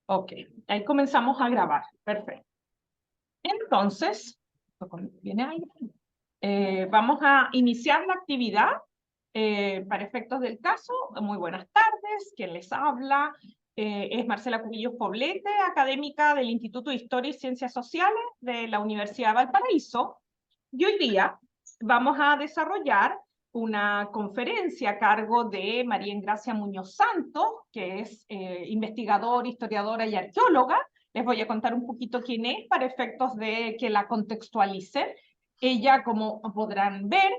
Ok, ahí comenzamos a grabar. Perfecto. Entonces, viene ahí. Vamos a iniciar la actividad. Para efectos del caso, muy buenas tardes. Quien les habla es Marcela Cubillos Poblete, académica del Instituto de Historia y Ciencias Sociales de la Universidad de Valparaíso. Y hoy día vamos a desarrollar una conferencia a cargo de María Engracia Muñoz Santos, que es investigadora, historiadora y arqueóloga. Les voy a contar un poquito quién es para efectos de que la contextualicen. Ella, como podrán ver,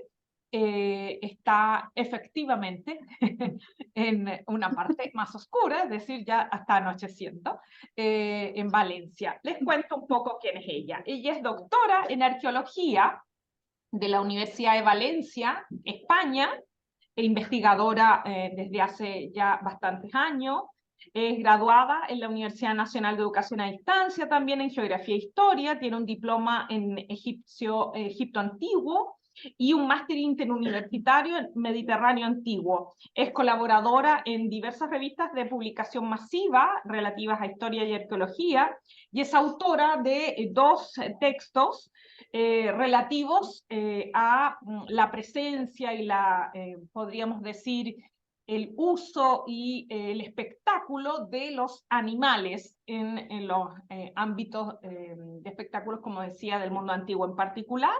está efectivamente en una parte más oscura, es decir, ya está anocheciendo, en Valencia. Les cuento un poco quién es ella. Ella es doctora en arqueología de la Universidad de Valencia, España, e investigadora desde hace ya bastantes años. Es graduada en la Universidad Nacional de Educación a Distancia, también en Geografía e Historia, tiene un diploma en Egipto Antiguo y un máster interuniversitario en Mediterráneo Antiguo. Es colaboradora en diversas revistas de publicación masiva relativas a historia y arqueología y es autora de dos textos relativos a la presencia y la, podríamos decir, el uso y el espectáculo de los animales en los ámbitos de espectáculos, como decía, del mundo antiguo en particular.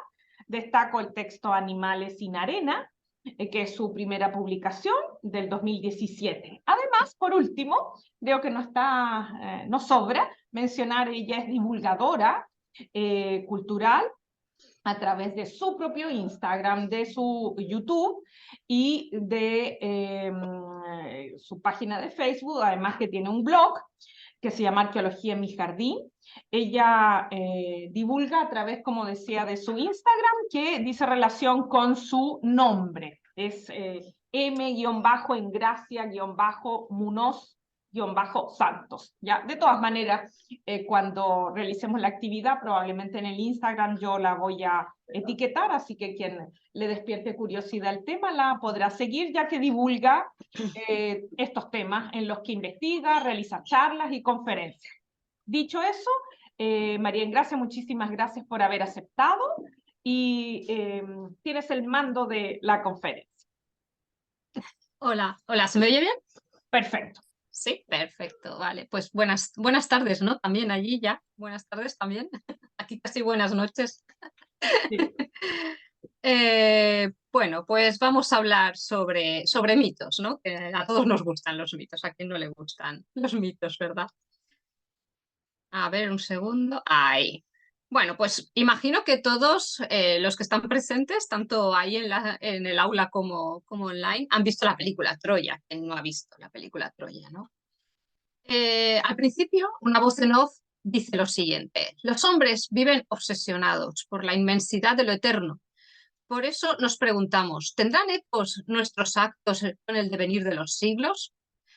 Destaco el texto Animales sin arena, que es su primera publicación del 2017. Además, por último, veo que no está, no sobra mencionar, ella es divulgadora cultural a través de su propio Instagram, de su YouTube y de su página de Facebook, además que tiene un blog que se llama Arqueología en mi jardín. Ella divulga a través, como decía, de su Instagram, que dice relación con su nombre. Es M-Engracia-Munoz Santos. ¿Ya? De todas maneras, cuando realicemos la actividad, probablemente en el Instagram yo la voy a etiquetar, así que quien le despierte curiosidad al tema la podrá seguir, ya que divulga estos temas en los que investiga, realiza charlas y conferencias. Dicho eso, María Engracia, muchísimas gracias por haber aceptado y tienes el mando de la conferencia. Hola, hola, ¿se me oye bien? Perfecto. Sí, perfecto, vale. Pues buenas tardes, ¿no? También allí ya. Buenas tardes también. Aquí casi buenas noches. Sí. Bueno, pues vamos a hablar sobre mitos, ¿no? Que a todos nos gustan los mitos, a quien no le gustan los mitos, ¿verdad? A ver, un segundo. Ahí. Bueno, pues imagino que todos los que están presentes, tanto ahí en el aula como online, han visto la película Troya. ¿Quién no ha visto la película Troya, no? Al principio, una voz en off dice lo siguiente: los hombres viven obsesionados por la inmensidad de lo eterno. Por eso nos preguntamos, ¿tendrán ecos nuestros actos con el devenir de los siglos?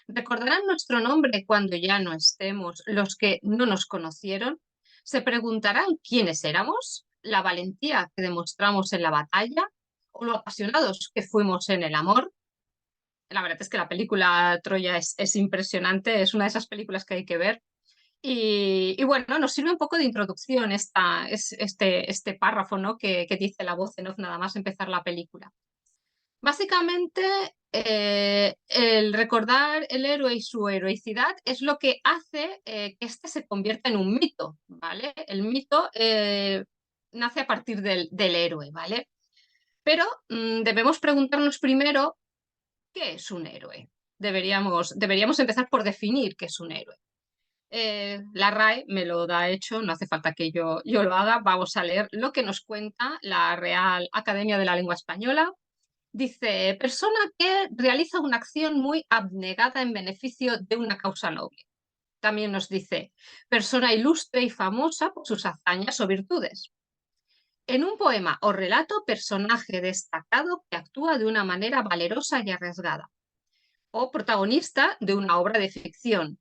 ¿Recordarán nuestro nombre cuando ya no estemos los que no nos conocieron? ¿Se preguntarán quiénes éramos? ¿La valentía que demostramos en la batalla? ¿O lo apasionados que fuimos en el amor? La verdad es que la película Troya es impresionante, es una de esas películas que hay que ver. Y bueno, nos sirve un poco de introducción este párrafo, ¿no? que dice la voz en off nada más empezar la película. Básicamente, el recordar el héroe y su heroicidad es lo que hace que este se convierta en un mito, ¿vale? El mito nace a partir del héroe, ¿vale? Pero debemos preguntarnos primero, ¿qué es un héroe? Deberíamos empezar por definir qué es un héroe. La RAE me lo da hecho, no hace falta que yo lo haga. Vamos a leer lo que nos cuenta la Real Academia de la Lengua Española. Dice, persona que realiza una acción muy abnegada en beneficio de una causa noble. También nos dice, persona ilustre y famosa por sus hazañas o virtudes. En un poema o relato, personaje destacado que actúa de una manera valerosa y arriesgada. O protagonista de una obra de ficción.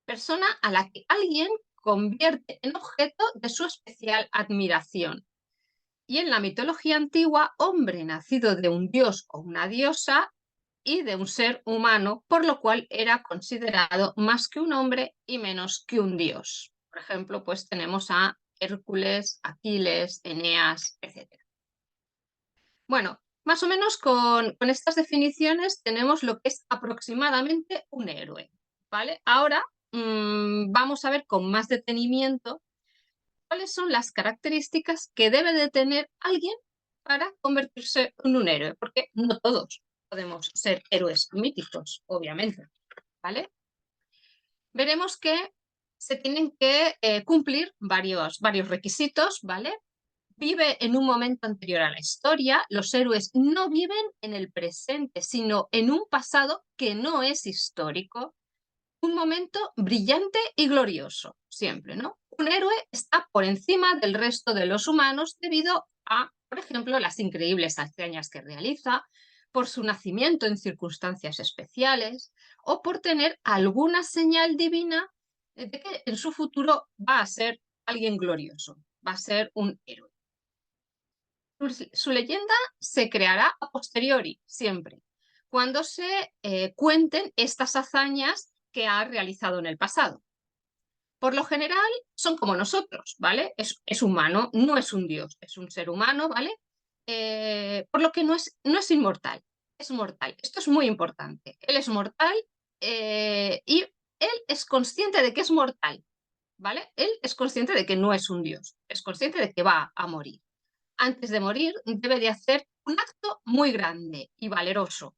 Persona a la que alguien convierte en objeto de su especial admiración. Y en la mitología antigua, hombre nacido de un dios o una diosa y de un ser humano, por lo cual era considerado más que un hombre y menos que un dios. Por ejemplo, pues tenemos a Hércules, Aquiles, Eneas, etc. Bueno, más o menos con estas definiciones tenemos lo que es aproximadamente un héroe, ¿vale? Ahora vamos a ver con más detenimiento cuáles son las características que debe de tener alguien para convertirse en un héroe, porque no todos podemos ser héroes míticos, obviamente, ¿vale? Veremos que se tienen que cumplir varios requisitos, ¿vale? Vive en un momento anterior a la historia, los héroes no viven en el presente, sino en un pasado que no es histórico, un momento brillante y glorioso, siempre, ¿no? Un héroe está por encima del resto de los humanos debido a, por ejemplo, las increíbles hazañas que realiza, por su nacimiento en circunstancias especiales o por tener alguna señal divina de que en su futuro va a ser alguien glorioso, va a ser un héroe. Su leyenda se creará a posteriori, siempre, cuando se cuenten estas hazañas que ha realizado en el pasado. Por lo general son como nosotros, ¿vale? Es humano, no es un dios, es un ser humano, ¿vale? Por lo que no es inmortal, es mortal. Esto es muy importante. Él es mortal y él es consciente de que es mortal, ¿vale? Él es consciente de que no es un dios, es consciente de que va a morir. Antes de morir debe de hacer un acto muy grande y valeroso,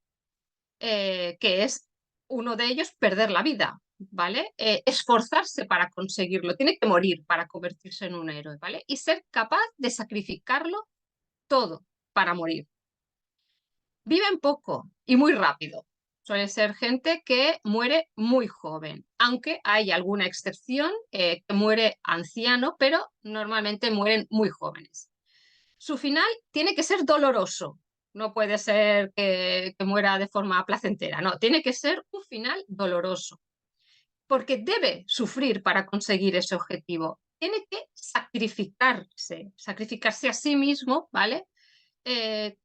que es uno de ellos perder la vida, ¿vale? Esforzarse para conseguirlo, tiene que morir para convertirse en un héroe, ¿vale? Y ser capaz de sacrificarlo todo para morir. Viven poco y muy rápido. Suele ser gente que muere muy joven, aunque hay alguna excepción que muere anciano, pero normalmente mueren muy jóvenes. Su final tiene que ser doloroso. No puede ser que muera de forma placentera, no, tiene que ser un final doloroso, porque debe sufrir para conseguir ese objetivo. Tiene que sacrificarse a sí mismo, ¿vale?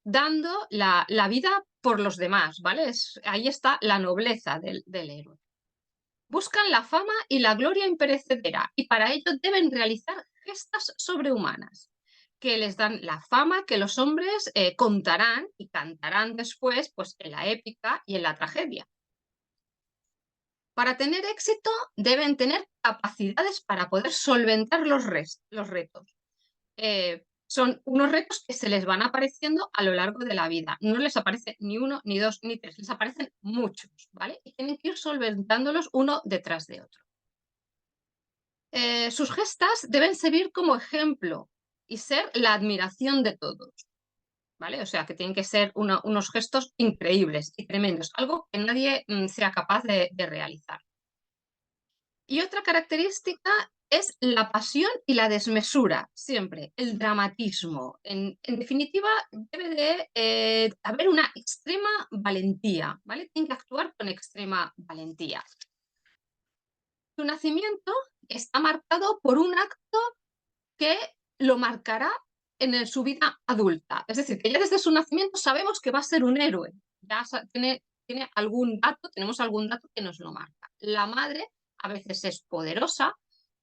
Dando la vida por los demás, ¿vale? Ahí está la nobleza del héroe. Buscan la fama y la gloria imperecedera y para ello deben realizar gestas sobrehumanas que les dan la fama que los hombres contarán y cantarán después pues, en la épica y en la tragedia. Para tener éxito deben tener capacidades para poder solventar los retos. Son unos retos que se les van apareciendo a lo largo de la vida. No les aparece ni uno, ni dos, ni tres, les aparecen muchos, ¿vale? Y tienen que ir solventándolos uno detrás de otro. Sus gestas deben servir como ejemplo y ser la admiración de todos, ¿vale? O sea, que tienen que ser unos gestos increíbles y tremendos, algo que nadie sea capaz de realizar. Y otra característica es la pasión y la desmesura, siempre, el dramatismo. En definitiva, debe de haber una extrema valentía, ¿vale? Tienen que actuar con extrema valentía. Su nacimiento está marcado por un acto que lo marcará en su vida adulta. Es decir, que ya desde su nacimiento sabemos que va a ser un héroe. Ya tiene algún dato, tenemos algún dato que nos lo marca. La madre a veces es poderosa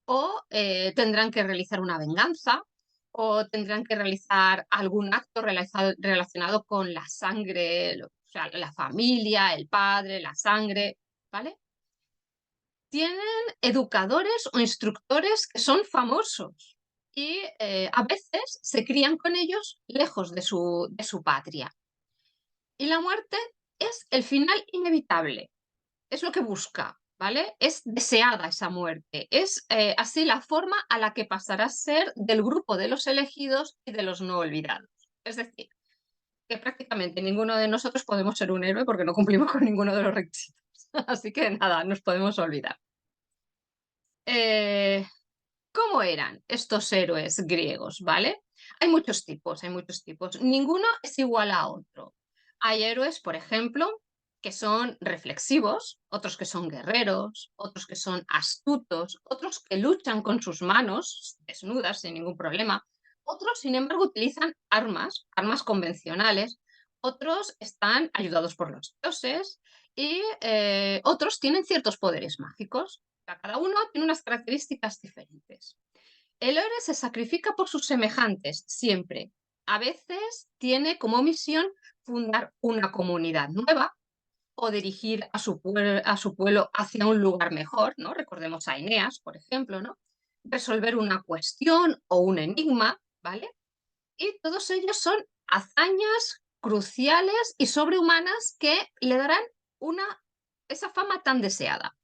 o tendrán que realizar una venganza o tendrán que realizar algún acto relacionado con la sangre, o sea, la familia, el padre, la sangre, ¿vale? Tienen educadores o instructores que son famosos y a veces se crían con ellos lejos de su patria. Y la muerte es el final inevitable, es lo que busca, ¿vale? Es deseada esa muerte, es así la forma a la que pasará a ser del grupo de los elegidos y de los no olvidados. Es decir, que prácticamente ninguno de nosotros podemos ser un héroe porque no cumplimos con ninguno de los requisitos. Así que nada, nos podemos olvidar. Eh, ¿Cómo eran estos héroes griegos, vale? Hay muchos tipos, hay muchos tipos. Ninguno es igual a otro. Hay héroes, por ejemplo, que son reflexivos, otros que son guerreros, otros que son astutos, otros que luchan con sus manos desnudas sin ningún problema. Otros, sin embargo, utilizan armas convencionales Otros están ayudados por los dioses y otros tienen ciertos poderes mágicos. O sea, cada uno tiene unas características diferentes. El héroe se sacrifica por sus semejantes, siempre. A veces tiene como misión fundar una comunidad nueva o dirigir a su pueblo hacia un lugar mejor, ¿no? Recordemos a Eneas, por ejemplo, ¿no? Resolver una cuestión o un enigma, ¿vale? Y todos ellos son hazañas cruciales y sobrehumanas que le darán esa fama tan deseada.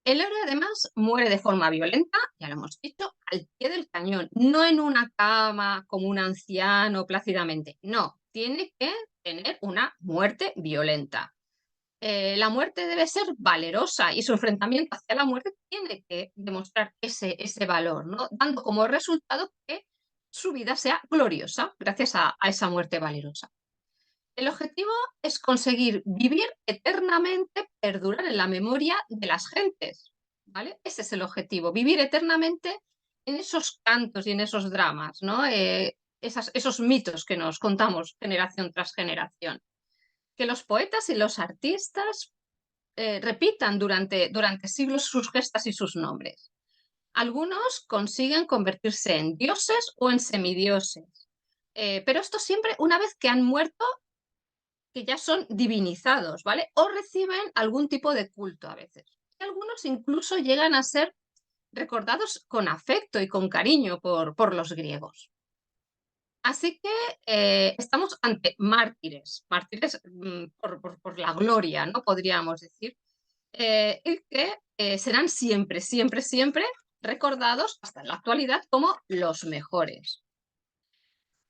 El héroe además muere de forma violenta, ya lo hemos dicho, al pie del cañón, no en una cama como un anciano plácidamente, no, tiene que tener una muerte violenta. La muerte debe ser valerosa y su enfrentamiento hacia la muerte tiene que demostrar ese valor, ¿no? Dando como resultado que su vida sea gloriosa gracias a esa muerte valerosa. El objetivo es conseguir vivir eternamente, perdurar en la memoria de las gentes, ¿vale? Ese es el objetivo, vivir eternamente en esos cantos y en esos dramas, ¿no? Esos mitos que nos contamos generación tras generación. Que los poetas y los artistas repitan durante siglos sus gestas y sus nombres. Algunos consiguen convertirse en dioses o en semidioses, pero esto siempre una vez que han muerto, que ya son divinizados, ¿vale? O reciben algún tipo de culto a veces. Y algunos incluso llegan a ser recordados con afecto y con cariño por los griegos. Así que estamos ante mártires, mártires por la gloria, ¿no? Podríamos decir, y que serán siempre, siempre, siempre recordados hasta en la actualidad como los mejores.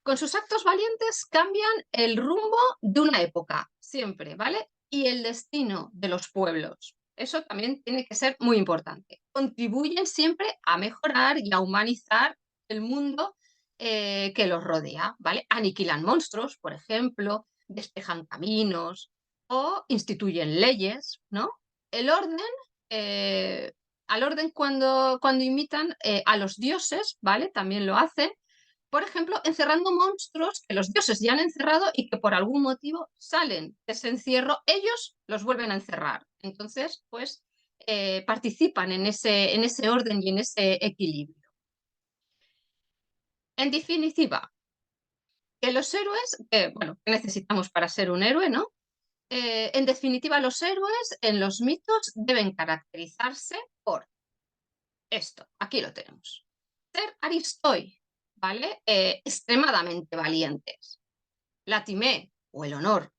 Con sus actos valientes cambian el rumbo de una época, siempre, ¿vale? Y el destino de los pueblos. Eso también tiene que ser muy importante. Contribuyen siempre a mejorar y a humanizar el mundo que los rodea, ¿vale? Aniquilan monstruos, por ejemplo, despejan caminos o instituyen leyes, ¿no? El orden, al orden cuando imitan a los dioses, ¿vale? También lo hacen, por ejemplo, encerrando monstruos que los dioses ya han encerrado y que por algún motivo salen de ese encierro, ellos los vuelven a encerrar. Entonces, pues participan en ese orden y en ese equilibrio. En definitiva, que los héroes, bueno, ¿qué necesitamos para ser un héroe, no? En definitiva, los héroes en los mitos deben caracterizarse por esto. Aquí lo tenemos. Ser aristoi, ¿vale? Extremadamente valientes. La timé, o el honor,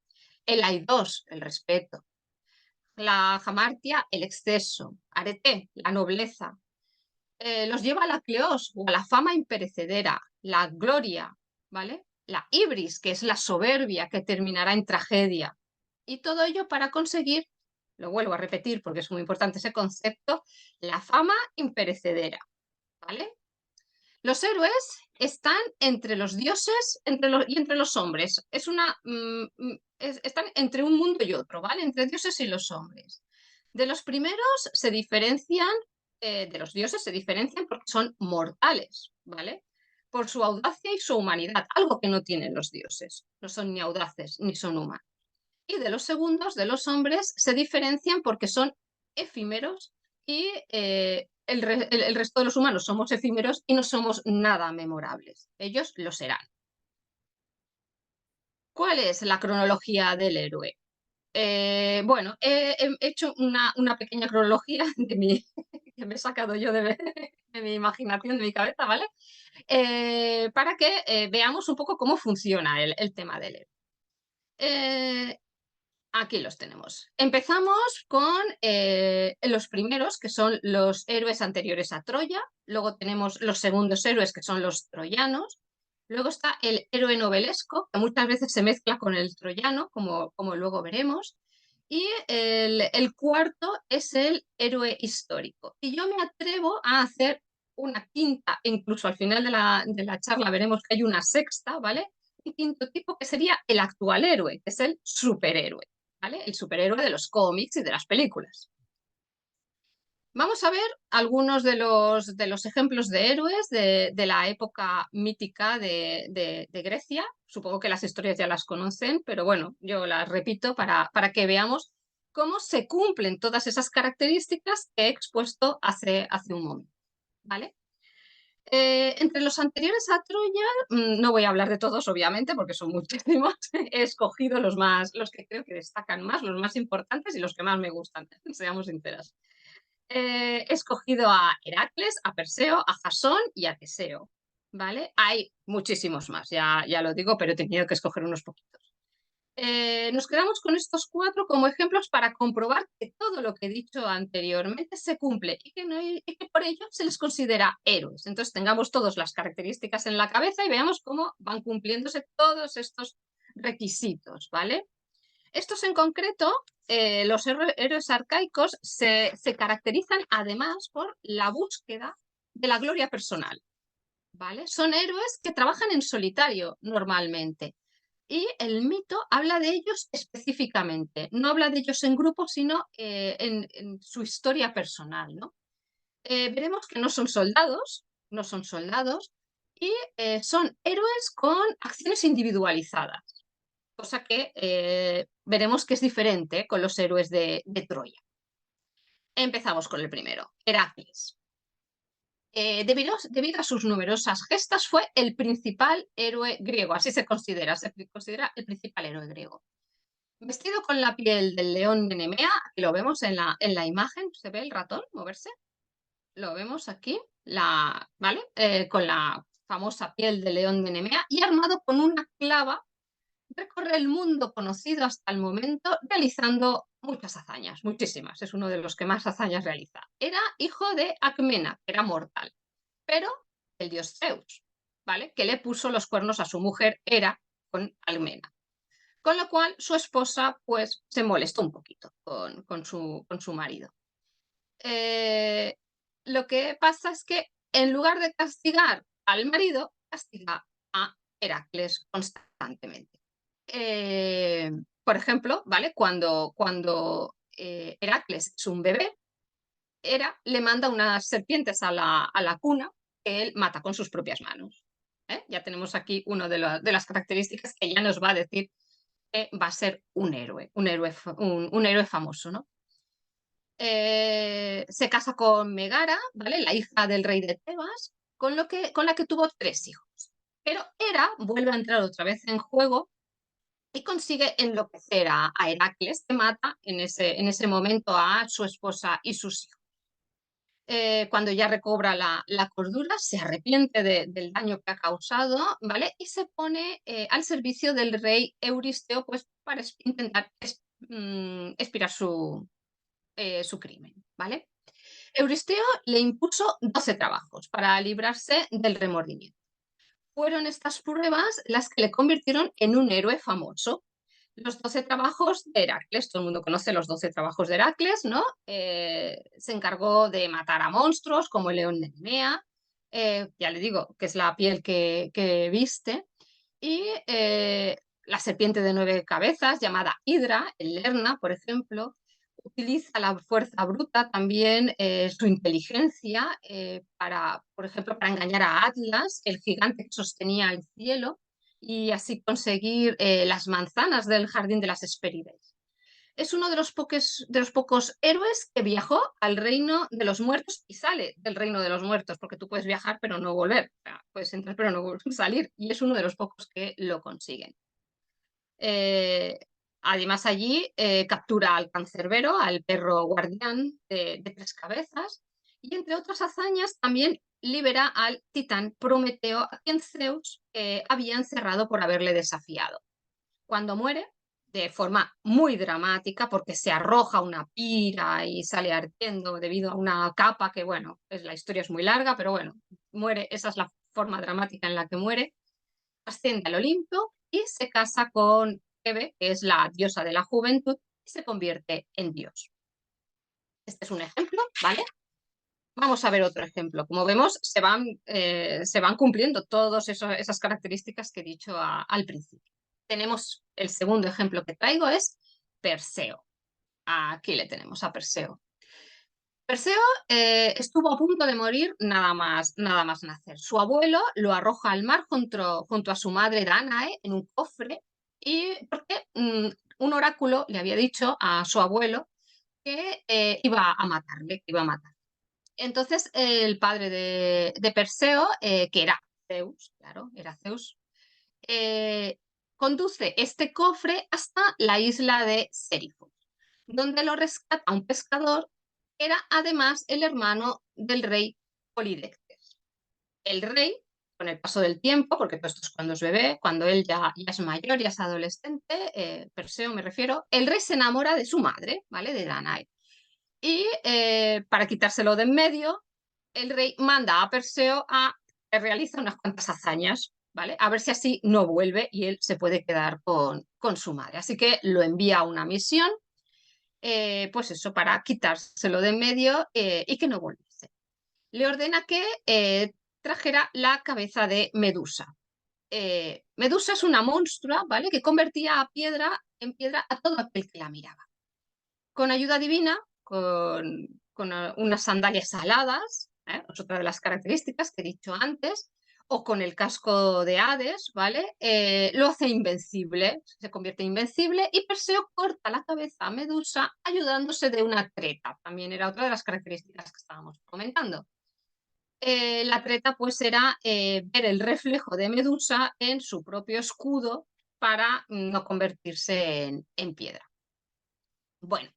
el aidos, el respeto, la jamartia, el exceso, arete, la nobleza, los lleva a la cleos o a la fama imperecedera, la gloria, ¿vale? La ibris, que es la soberbia que terminará en tragedia. Y todo ello para conseguir, lo vuelvo a repetir porque es muy importante ese concepto, la fama imperecedera, ¿vale? Los héroes están entre los dioses y entre los hombres. Están entre un mundo y otro, ¿vale? Entre dioses y los hombres. De los primeros se diferencian, de los dioses se diferencian porque son mortales, ¿vale? Por su audacia y su humanidad, algo que no tienen los dioses. No son ni audaces ni son humanos. Y de los segundos, de los hombres, se diferencian porque son efímeros y el resto de los humanos somos efímeros y no somos nada memorables. Ellos lo serán. ¿Cuál es la cronología del héroe? Bueno, he hecho una pequeña cronología que me he sacado yo de mi imaginación, de mi cabeza, ¿vale? Para que veamos un poco cómo funciona el tema del héroe. Aquí los tenemos. Empezamos con los primeros, que son los héroes anteriores a Troya. Luego tenemos los segundos héroes, que son los troyanos. Luego está el héroe novelesco, que muchas veces se mezcla con el troyano, como luego veremos. Y el cuarto es el héroe histórico. Y yo me atrevo a hacer una quinta, incluso al final de la charla veremos que hay una sexta, ¿vale? Un quinto tipo que sería el actual héroe, que es el superhéroe. ¿Vale? El superhéroe de los cómics y de las películas. Vamos a ver algunos de los ejemplos de héroes de la época mítica de Grecia. Supongo que las historias ya las conocen, pero bueno, yo las repito para que veamos cómo se cumplen todas esas características que he expuesto hace un momento, ¿vale? Entre los anteriores a Troya, no voy a hablar de todos, obviamente, porque son muchísimos. He escogido los que creo que destacan más, los más importantes y los que más me gustan, seamos sinceras. He escogido a Heracles, a Perseo, a Jasón y a Teseo, ¿vale? Hay muchísimos más, ya lo digo, pero he tenido que escoger unos poquitos. Nos quedamos con estos 4 como ejemplos para comprobar que todo lo que he dicho anteriormente se cumple y que por ello se les considera héroes. Entonces tengamos todas las características en la cabeza y veamos cómo van cumpliéndose todos estos requisitos, ¿vale? Estos en concreto, los héroes arcaicos se caracterizan además por la búsqueda de la gloria personal, ¿vale? Son héroes que trabajan en solitario normalmente y el mito habla de ellos específicamente, no habla de ellos en grupo, sino en su historia personal, ¿no? Veremos que no son soldados y son héroes con acciones individualizadas, cosa que veremos que es diferente con los héroes de Troya. Empezamos con el primero, Heracles. Debido a sus numerosas gestas, fue el principal héroe griego, así se considera el principal héroe griego. Vestido con la piel del león de Nemea, aquí lo vemos en la imagen, se ve el ratón moverse, lo vemos aquí, ¿vale? Con la famosa piel del león de Nemea y armado con una clava, recorre el mundo conocido hasta el momento realizando muchas hazañas, muchísimas, es uno de los que más hazañas realiza. Era hijo de Acmena, que era mortal, pero el dios Zeus, ¿vale? Que le puso los cuernos a su mujer Hera con Almena. Con lo cual su esposa pues se molestó un poquito con su marido. Eh, lo que pasa es que en lugar de castigar al marido, castiga a Heracles constantemente. Por ejemplo, ¿vale? Cuando Heracles es un bebé, Hera le manda unas serpientes a la cuna que él mata con sus propias manos. Ya tenemos aquí una de las características que ya nos va a decir que va a ser un héroe famoso, ¿no? Se casa con Megara, ¿vale? La hija del rey de Tebas, con la que tuvo 3 hijos. Pero Hera vuelve a entrar otra vez en juego y consigue enloquecer a Heracles, que mata en ese momento a su esposa y sus hijos. Cuando ya recobra la cordura, se arrepiente del daño que ha causado, ¿vale? Y se pone al servicio del rey Euristeo, pues para intentar expiar su crimen, ¿vale? Euristeo le impuso 12 trabajos para librarse del remordimiento. Fueron estas pruebas las que le convirtieron en un héroe famoso. Los 12 trabajos de Heracles, todo el mundo conoce los 12 trabajos de Heracles, ¿no? Se encargó de matar a monstruos como el león de Nemea, ya le digo que es la piel que viste, y la serpiente de 9 cabezas llamada Hidra, el Lerna, por ejemplo, utiliza la fuerza bruta, también su inteligencia, por ejemplo, para engañar a Atlas, el gigante que sostenía el cielo, y así conseguir las manzanas del jardín de las Hespérides. Es uno de los pocos héroes que viajó al reino de los muertos y sale del reino de los muertos, porque tú puedes viajar pero no volver, o sea, puedes entrar pero no salir, y es uno de los pocos que lo consiguen. Eh, Además allí captura al cancerbero, al perro guardián de 3 cabezas, y entre otras hazañas también libera al titán Prometeo, a quien Zeus había encerrado por haberle desafiado. Cuando muere, de forma muy dramática, porque se arroja una pira y sale ardiendo debido a una capa que, bueno, la historia es muy larga, pero bueno, muere, esa es la forma dramática en la que muere, asciende al Olimpo y se casa con Hebe, que es la diosa de la juventud, y se convierte en dios. Este es un ejemplo, ¿vale? Vamos a ver otro ejemplo. Como vemos, se van cumpliendo todas esas características que he dicho al principio. Tenemos el segundo ejemplo que traigo, es Perseo. Aquí le tenemos a Perseo. Perseo estuvo a punto de morir nada más nacer. Su abuelo lo arroja al mar junto a su madre Danae en un cofre, y porque un oráculo le había dicho a su abuelo que iba a matarle, que iba a matar. Entonces el padre de Perseo, que era Zeus, claro, era Zeus, eh, conduce este cofre hasta la isla de Sérifos, donde lo rescata un pescador que era además el hermano del rey Polidectes. El rey, con el paso del tiempo, porque todo esto es cuando es bebé, cuando él ya es mayor, ya es adolescente, Perseo me refiero, el rey se enamora de su madre, ¿vale? De Danae. Y para quitárselo de en medio, el rey manda a Perseo a que realice unas cuantas hazañas, ¿vale? A ver si así no vuelve y él se puede quedar con su madre. Así que lo envía a una misión, pues eso, para quitárselo de en medio y que no volviese. Le ordena que trajera la cabeza de Medusa. Medusa es una monstrua, ¿vale? Que convertía en piedra a todo aquel que la miraba. Con ayuda divina, con unas sandalias aladas, es otra de las características que he dicho antes, o con el casco de Hades, ¿vale? Lo hace invencible, se convierte en invencible, y Perseo corta la cabeza a Medusa ayudándose de una treta. También era otra de las características que estábamos comentando. La treta pues era ver el reflejo de Medusa en su propio escudo para no convertirse en piedra. Bueno,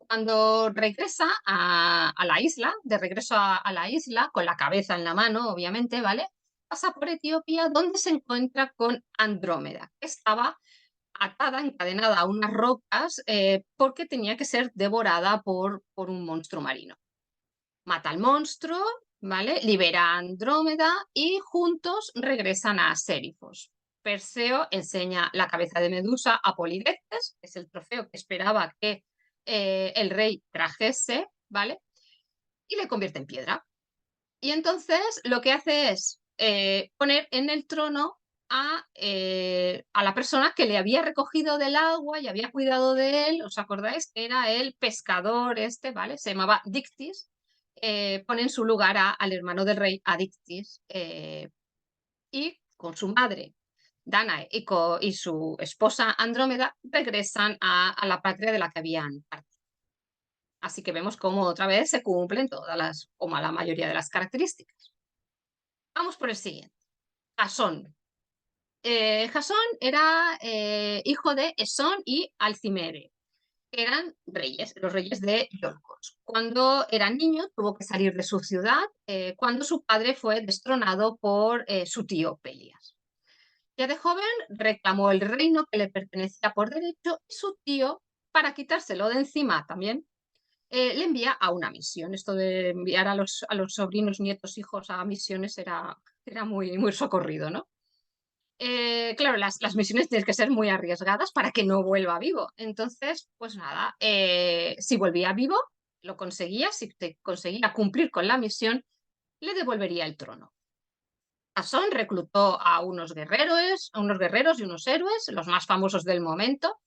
cuando regresa a la isla, de regreso a la isla, con la cabeza en la mano, obviamente, ¿vale? Pasa por Etiopía, donde se encuentra con Andrómeda, que estaba atada, encadenada a unas rocas, porque tenía que ser devorada por un monstruo marino. Mata al monstruo, ¿vale? Libera a Andrómeda y juntos regresan a Sérifos. Perseo enseña la cabeza de Medusa a Polidectes, que es el trofeo que esperaba que el rey trajese, ¿vale? Y le convierte en piedra. Y entonces lo que hace es poner en el trono a la persona que le había recogido del agua y había cuidado de él. ¿Os acordáis? Que era el pescador este, ¿vale? Se llamaba Dictys. Pone en su lugar al hermano del rey, a Dictys, y con su madre, Danae, y su esposa Andrómeda, regresan a la patria de la que habían partido. Así que vemos cómo otra vez se cumplen o la mayoría de las características. Vamos por el siguiente. Jasón. Jasón era hijo de Esón y Alcimede, que eran reyes, los reyes de Iolcos. Cuando era niño tuvo que salir de su ciudad cuando su padre fue destronado por su tío Pelias. Ya de joven reclamó el reino que le pertenecía por derecho, y su tío, para quitárselo de encima también, le envía a una misión. Esto de enviar a los sobrinos, nietos, hijos a misiones era muy socorrido, ¿no? Claro, las misiones tienen que ser muy arriesgadas para que no vuelva vivo. Entonces, pues nada, si volvía vivo, lo conseguía, si conseguía cumplir con la misión, le devolvería el trono. Jasón reclutó a unos guerreros y unos héroes, los más famosos del momento,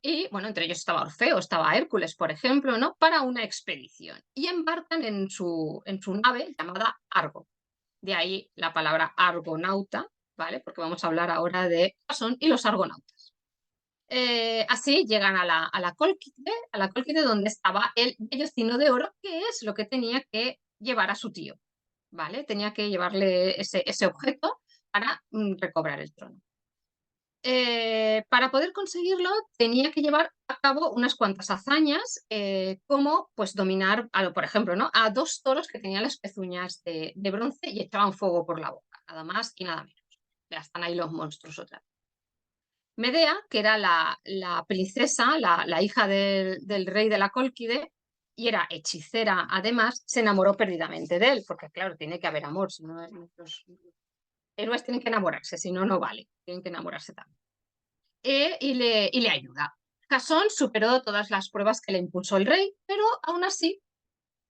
y bueno, entre ellos estaba Orfeo, estaba Hércules, por ejemplo, ¿no? Para una expedición. Y embarcan en su nave llamada Argo. De ahí la palabra argonauta, ¿vale? Porque vamos a hablar ahora de Jasón y los argonautas. Así llegan a la Cólquide donde estaba el vellocino de oro, que es lo que tenía que llevar a su tío, ¿vale? Tenía que llevarle ese objeto para recobrar el trono. Para poder conseguirlo tenía que llevar a cabo unas cuantas hazañas, como pues dominar, por ejemplo, ¿no? A dos toros que tenían las pezuñas de bronce y echaban fuego por la boca, nada más y nada menos. Ya están ahí los monstruos otra vez. Medea, que era la princesa, la hija del rey de la Cólquide, y era hechicera además, se enamoró perdidamente de él, porque claro, tiene que haber amor, si no, los héroes tienen que enamorarse, si no, no vale, tienen que enamorarse también. Y le ayuda. Jasón superó todas las pruebas que le impuso el rey, pero aún así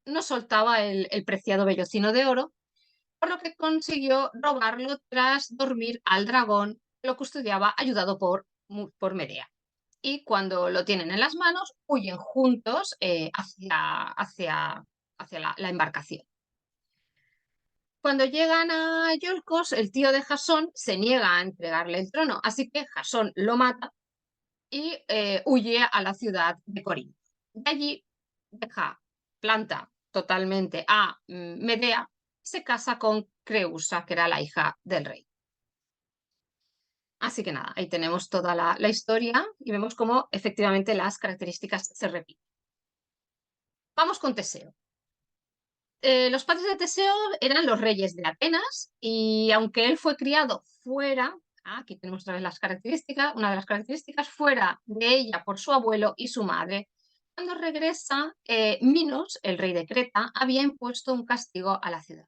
no soltaba el preciado vellocino de oro, por lo que consiguió robarlo tras dormir al dragón que lo custodiaba, ayudado por Medea. Y cuando lo tienen en las manos, huyen juntos hacia hacia la embarcación. Cuando llegan a Iolcos, el tío de Jasón se niega a entregarle el trono, así que Jasón lo mata y huye a la ciudad de Corinto. De allí planta totalmente a Medea, se casa con Creusa, que era la hija del rey. Así que nada, ahí tenemos toda la historia y vemos cómo efectivamente las características se repiten. Vamos con Teseo. Los padres de Teseo eran los reyes de Atenas y aunque él fue criado fuera, aquí tenemos otra vez las características, una de las características, fuera de ella por su abuelo y su madre, cuando regresa, Minos, el rey de Creta, había impuesto un castigo a la ciudad.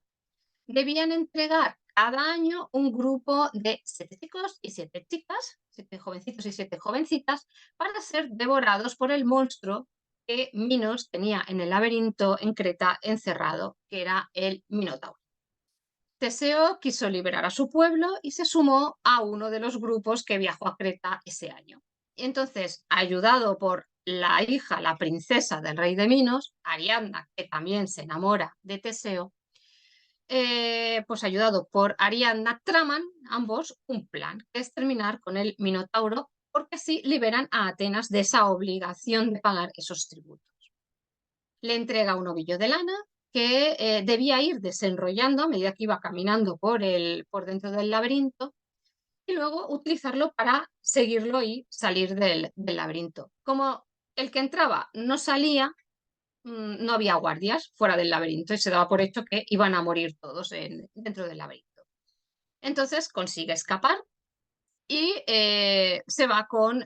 Debían entregar cada año un grupo de 7 chicos y 7 chicas, 7 jovencitos y 7 jovencitas, para ser devorados por el monstruo que Minos tenía en el laberinto en Creta encerrado, que era el Minotauro. Teseo quiso liberar a su pueblo y se sumó a uno de los grupos que viajó a Creta ese año. Y entonces, ayudado por la hija, la princesa del rey de Minos, Ariadna, que también se enamora de Teseo, pues ayudado por Ariadna, traman ambos un plan, que es terminar con el Minotauro, porque así liberan a Atenas de esa obligación de pagar esos tributos. Le entrega un ovillo de lana que debía ir desenrollando a medida que iba caminando por dentro del laberinto y luego utilizarlo para seguirlo y salir del laberinto. Como el que entraba no salía, no había guardias fuera del laberinto y se daba por hecho que iban a morir todos dentro del laberinto. Entonces consigue escapar y se va con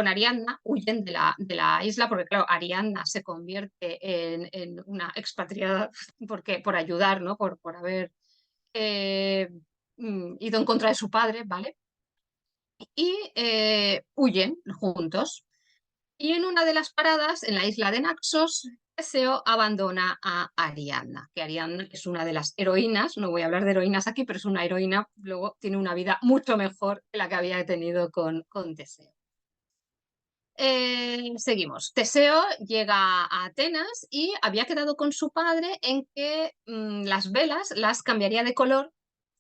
Ariadna, huyen de la isla, porque claro, Ariadna se convierte en una expatriada por ayudar, ¿no? por haber ido en contra de su padre, ¿vale? Y huyen juntos. Y en una de las paradas, en la isla de Naxos, Teseo abandona a Ariadna, que Ariadna es una de las heroínas, no voy a hablar de heroínas aquí, pero es una heroína, luego tiene una vida mucho mejor que la que había tenido con Teseo. Seguimos. Teseo llega a Atenas y había quedado con su padre en que las velas las cambiaría de color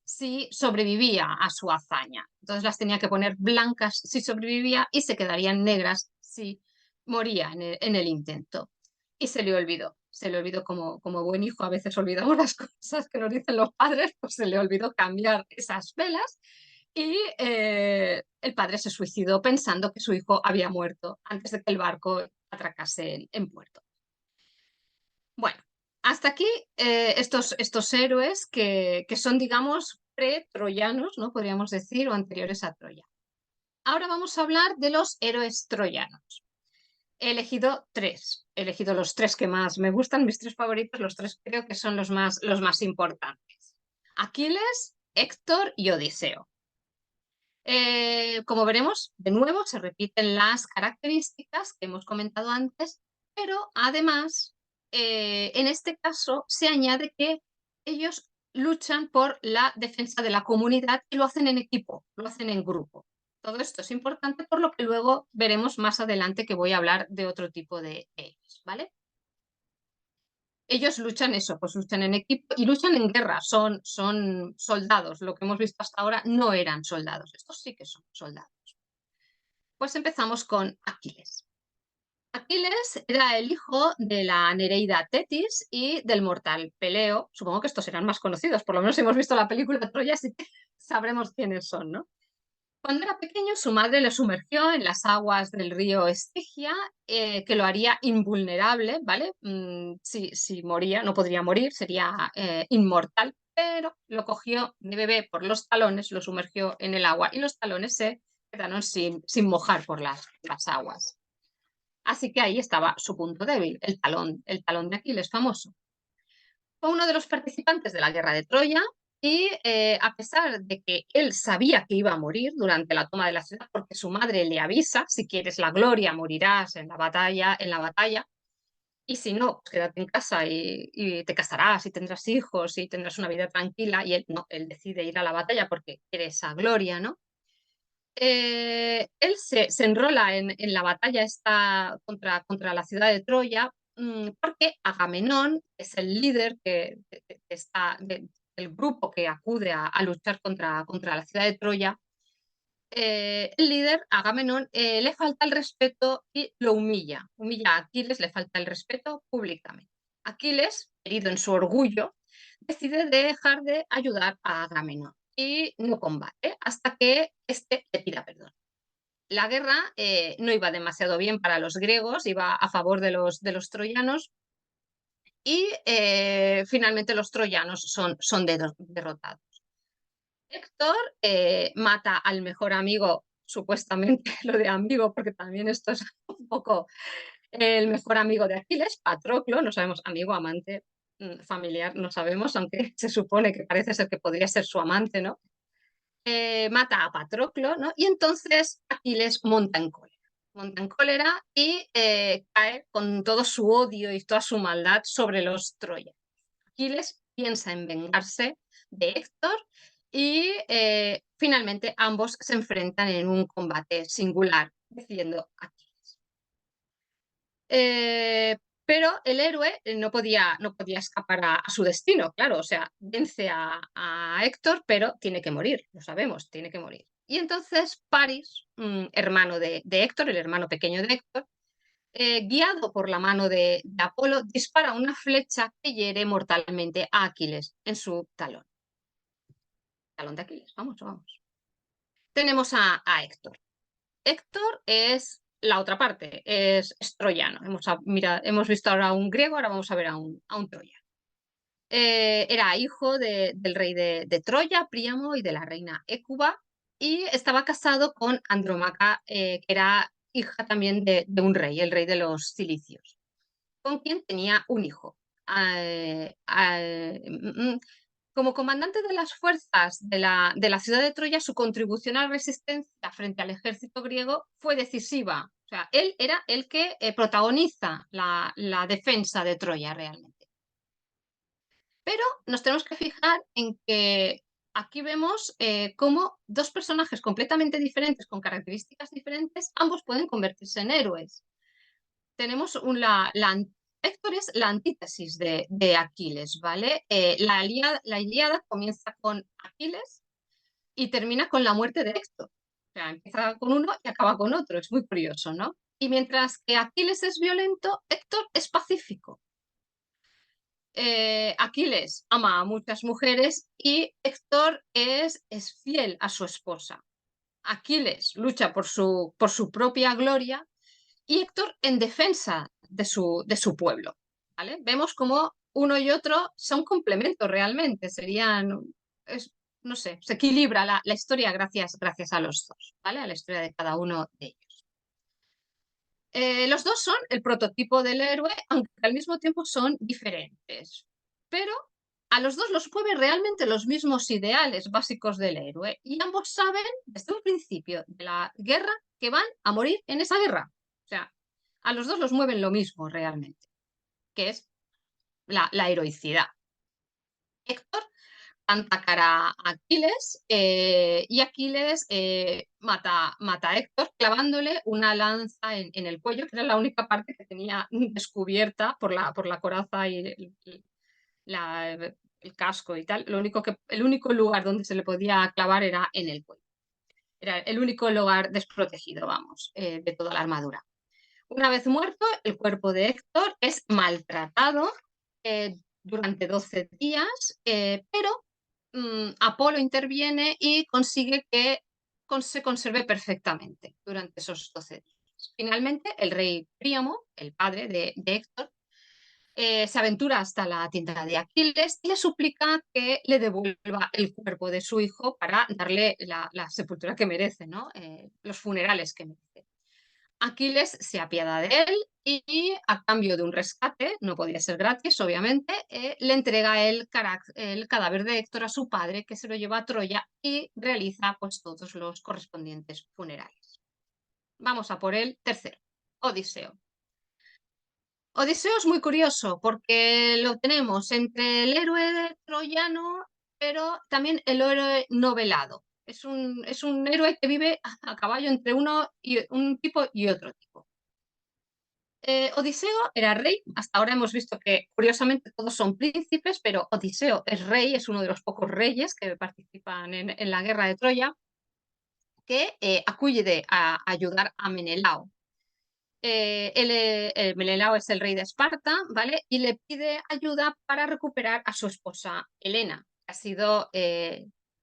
si sobrevivía a su hazaña. Entonces las tenía que poner blancas si sobrevivía y se quedarían negras si moría en el intento. Y se le olvidó como buen hijo, a veces olvidamos las cosas que nos dicen los padres, pues se le olvidó cambiar esas velas y el padre se suicidó pensando que su hijo había muerto antes de que el barco atracase en puerto. Bueno, hasta aquí estos héroes que son, digamos, pre-troyanos, ¿no? Podríamos decir, o anteriores a Troya. Ahora vamos a hablar de los héroes troyanos. He elegido 3. He elegido los 3 que más me gustan, mis 3 favoritos, los 3 creo que son los más importantes. Aquiles, Héctor y Odiseo. Como veremos, de nuevo se repiten las características que hemos comentado antes, pero además, en este caso, se añade que ellos luchan por la defensa de la comunidad y lo hacen en equipo, lo hacen en grupo. Todo esto es importante, por lo que luego veremos más adelante que voy a hablar de otro tipo de ellos, ¿vale? Ellos luchan eso, pues luchan en equipo y luchan en guerra, son soldados. Lo que hemos visto hasta ahora no eran soldados, estos sí que son soldados. Pues empezamos con Aquiles. Aquiles era el hijo de la Nereida Tetis y del mortal Peleo. Supongo que estos serán más conocidos, por lo menos si hemos visto la película de Troya, así que sabremos quiénes son, ¿no? Cuando era pequeño, su madre le sumergió en las aguas del río Estigia, que lo haría invulnerable, ¿vale? Si moría, no podría morir, sería inmortal, pero lo cogió de bebé por los talones, lo sumergió en el agua y los talones se quedaron sin mojar por las aguas. Así que ahí estaba su punto débil, el talón de Aquiles famoso. Fue uno de los participantes de la guerra de Troya y a pesar de que él sabía que iba a morir durante la toma de la ciudad, porque su madre le avisa, si quieres la gloria morirás en la batalla, y si no, pues quédate en casa y te casarás y tendrás hijos y tendrás una vida tranquila, y él no, él decide ir a la batalla porque quiere esa gloria, ¿no? Él se enrola en la batalla esta contra la ciudad de Troya, porque Agamenón es el líder del grupo que acude a luchar contra la ciudad de Troya. El líder, Agamenón, le falta el respeto y lo humilla. Humilla a Aquiles, le falta el respeto públicamente. Aquiles, herido en su orgullo, decide dejar de ayudar a Agamenón y no combate hasta que éste le pida perdón. La guerra no iba demasiado bien para los griegos, iba a favor de los troyanos y finalmente los troyanos son derrotados. Héctor mata al mejor amigo, supuestamente lo de amigo, porque también esto es un poco el mejor amigo de Aquiles, Patroclo, no sabemos, amigo, amante, familiar, no sabemos, aunque se supone que parece ser que podría ser su amante, ¿no? Mata a Patroclo, ¿no? Y entonces Aquiles monta en cólera y cae con todo su odio y toda su maldad sobre los troyanos. Aquiles piensa en vengarse de Héctor y finalmente ambos se enfrentan en un combate singular, decidiendo Aquiles. Pero el héroe no podía escapar a su destino, claro, o sea, vence a Héctor, pero tiene que morir, lo sabemos, tiene que morir. Y entonces Paris, hermano de Héctor, el hermano pequeño de Héctor, guiado por la mano de Apolo, dispara una flecha que hiere mortalmente a Aquiles en su talón. Talón de Aquiles, vamos, vamos. Tenemos a Héctor. Héctor es la otra parte, es troyano. Hemos visto ahora a un griego, ahora vamos a ver a un troyano. Era hijo del rey de Troya, Príamo, y de la reina Écuba, y estaba casado con Andromaca, que era hija también de un rey, el rey de los cilicios, con quien tenía un hijo. Como comandante de las fuerzas de la ciudad de Troya, su contribución a la resistencia frente al ejército griego fue decisiva. O sea, él era el que protagoniza la defensa de Troya realmente. Pero nos tenemos que fijar en que aquí vemos cómo dos personajes completamente diferentes, con características diferentes, ambos pueden convertirse en héroes. Tenemos Héctor es la antítesis de Aquiles, ¿vale? La Ilíada comienza con Aquiles y termina con la muerte de Héctor. O sea, empieza con uno y acaba con otro. Es muy curioso, ¿no? Y mientras que Aquiles es violento, Héctor es pacífico. Aquiles ama a muchas mujeres y Héctor es fiel a su esposa. Aquiles lucha por su propia gloria y Héctor en defensa de su pueblo. ¿Vale? Vemos como uno y otro son complementos realmente, no sé, se equilibra la historia gracias a los dos, ¿vale? A la historia de cada uno de ellos. Los dos son el prototipo del héroe, aunque al mismo tiempo son diferentes, pero a los dos los mueven realmente los mismos ideales básicos del héroe y ambos saben desde un principio de la guerra que van a morir en esa guerra. O sea, a los dos los mueven lo mismo realmente, que es la heroicidad. Héctor planta cara a Aquiles y Aquiles mata a Héctor clavándole una lanza en el cuello, que era la única parte que tenía descubierta por la coraza y el casco y tal. El único lugar donde se le podía clavar era en el cuello. Era el único lugar desprotegido, vamos, de toda la armadura. Una vez muerto, el cuerpo de Héctor es maltratado durante 12 días, pero Apolo interviene y consigue que se conserve perfectamente durante esos 12 días. Finalmente, el rey Príamo, el padre de Héctor, se aventura hasta la tienda de Aquiles y le suplica que le devuelva el cuerpo de su hijo para darle la sepultura que merece, ¿no? Los funerales que merece. Aquiles se apiada de él y a cambio de un rescate, no podía ser gratis, obviamente, le entrega el cadáver de Héctor a su padre, que se lo lleva a Troya y realiza pues, todos los correspondientes funerales. Vamos a por el tercero, Odiseo. Odiseo es muy curioso porque lo tenemos entre el héroe troyano, pero también el héroe novelado. Es un héroe que vive a caballo entre un tipo y otro tipo. Odiseo era rey, hasta ahora hemos visto que curiosamente todos son príncipes, pero Odiseo es rey, es uno de los pocos reyes que participan en la guerra de Troya, que acude a ayudar a Menelao. Menelao es el rey de Esparta, ¿vale? Y le pide ayuda para recuperar a su esposa Helena, que ha sido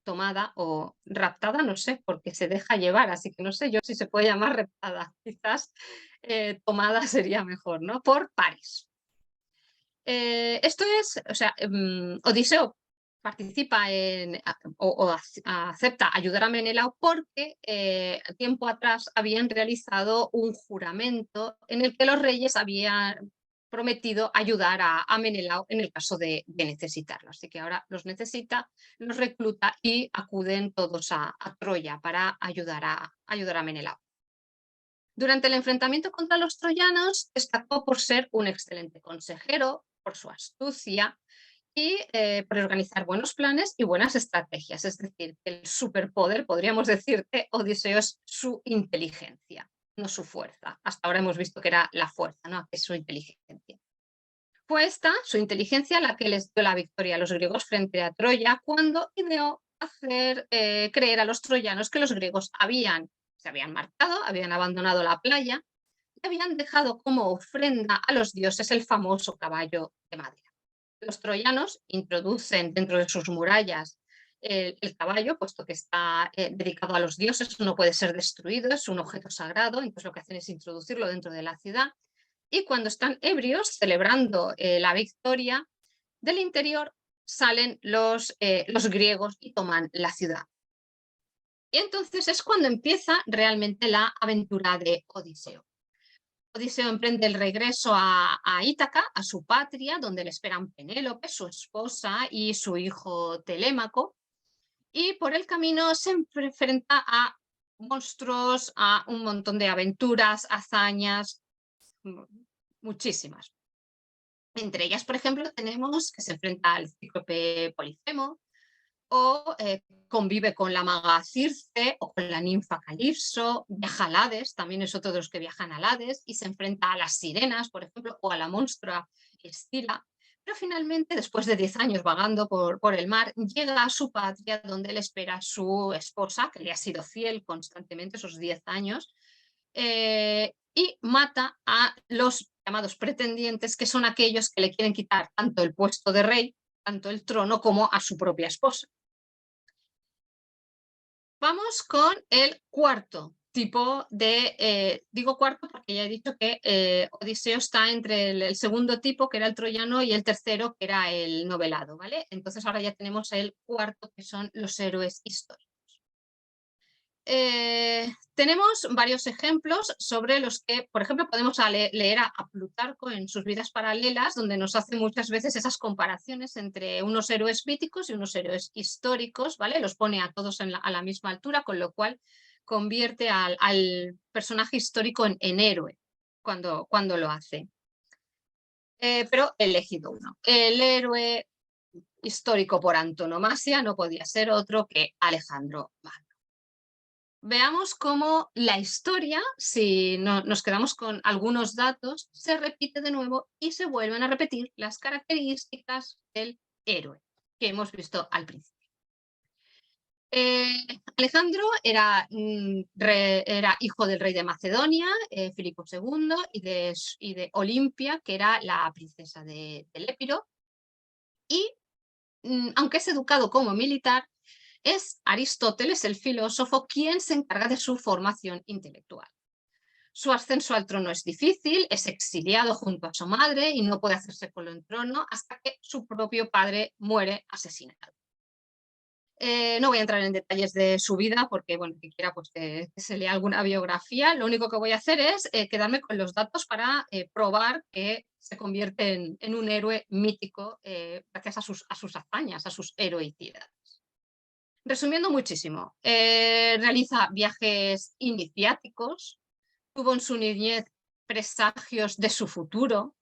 tomada o raptada, no sé, porque se deja llevar, así que no sé yo si se puede llamar raptada, quizás tomada sería mejor, ¿no? Por Paris. Esto es, o sea, Odiseo participa o acepta ayudar a Menelao porque tiempo atrás habían realizado un juramento en el que los reyes habían prometido ayudar a Menelao en el caso de necesitarlo. Así que ahora los necesita, los recluta y acuden todos a Troya para ayudar a Menelao. Durante el enfrentamiento contra los troyanos destacó por ser un excelente consejero, por su astucia y por organizar buenos planes y buenas estrategias. Es decir, el superpoder, podríamos decir, de Odiseo es su inteligencia, no su fuerza. Hasta ahora hemos visto que era la fuerza, ¿no? Es su inteligencia. Fue esta, su inteligencia, la que les dio la victoria a los griegos frente a Troya cuando ideó hacer creer a los troyanos que los griegos se habían marchado, habían abandonado la playa y habían dejado como ofrenda a los dioses el famoso caballo de madera. Los troyanos introducen dentro de sus murallas el caballo, puesto que está dedicado a los dioses, no puede ser destruido, es un objeto sagrado, entonces lo que hacen es introducirlo dentro de la ciudad. Y cuando están ebrios, celebrando la victoria, del interior salen los griegos y toman la ciudad. Y entonces es cuando empieza realmente la aventura de Odiseo. Odiseo emprende el regreso a Ítaca, a su patria, donde le esperan Penélope, su esposa, y su hijo Telémaco. Y por el camino se enfrenta a monstruos, a un montón de aventuras, hazañas, muchísimas. Entre ellas, por ejemplo, tenemos que se enfrenta al cíclope Polifemo, o convive con la maga Circe o con la ninfa Calipso, viaja al Hades, también es otro de los que viajan al Hades, y se enfrenta a las sirenas, por ejemplo, o a la monstrua Escila. Pero finalmente, después de 10 años vagando por el mar, llega a su patria donde le espera su esposa, que le ha sido fiel constantemente esos 10 años, y mata a los llamados pretendientes, que son aquellos que le quieren quitar tanto el puesto de rey, tanto el trono, como a su propia esposa. Vamos con el cuarto tipo de, digo cuarto porque ya he dicho que Odiseo está entre el segundo tipo, que era el troyano, y el tercero, que era el novelado, ¿vale? Entonces ahora ya tenemos el cuarto, que son los héroes históricos. Tenemos varios ejemplos sobre los que, por ejemplo, podemos leer a Plutarco en sus vidas paralelas, donde nos hace muchas veces esas comparaciones entre unos héroes míticos y unos héroes históricos, ¿vale? Los pone a todos a la misma altura, con lo cual convierte al personaje histórico en héroe cuando lo hace. Pero he elegido uno. El héroe histórico por antonomasia no podía ser otro que Alejandro Magno. Veamos cómo la historia, si nos quedamos con algunos datos, se repite de nuevo y se vuelven a repetir las características del héroe que hemos visto al principio. Alejandro era hijo del rey de Macedonia, Filipo II, y de Olimpia, que era la princesa del Épiro. Y aunque es educado como militar, es Aristóteles, el filósofo, quien se encarga de su formación intelectual. Su ascenso al trono es difícil, es exiliado junto a su madre y no puede hacerse con el trono hasta que su propio padre muere asesinado. No voy a entrar en detalles de su vida porque, bueno, quien quiera pues, que se lea alguna biografía. Lo único que voy a hacer es quedarme con los datos para probar que se convierte en un héroe mítico gracias a sus hazañas, a sus heroicidades. Resumiendo muchísimo, realiza viajes iniciáticos, tuvo en su niñez presagios de su futuro,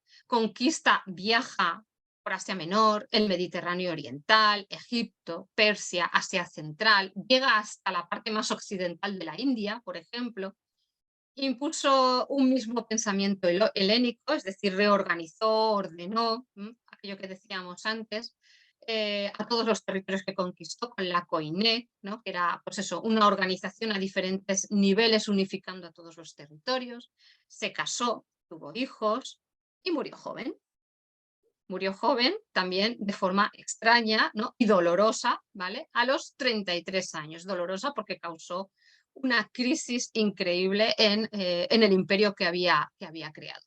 viaja por Asia Menor, el Mediterráneo Oriental, Egipto, Persia, Asia Central, llega hasta la parte más occidental de la India, por ejemplo, impuso un mismo pensamiento helénico, es decir, reorganizó, ordenó, aquello que decíamos antes, a todos los territorios que conquistó con la Koiné, ¿no? Que era pues eso, una organización a diferentes niveles unificando a todos los territorios. Se casó, tuvo hijos y murió joven. Murió joven también de forma extraña, ¿no? Y dolorosa, ¿vale? A los 33 años. Dolorosa porque causó una crisis increíble en el imperio que había creado.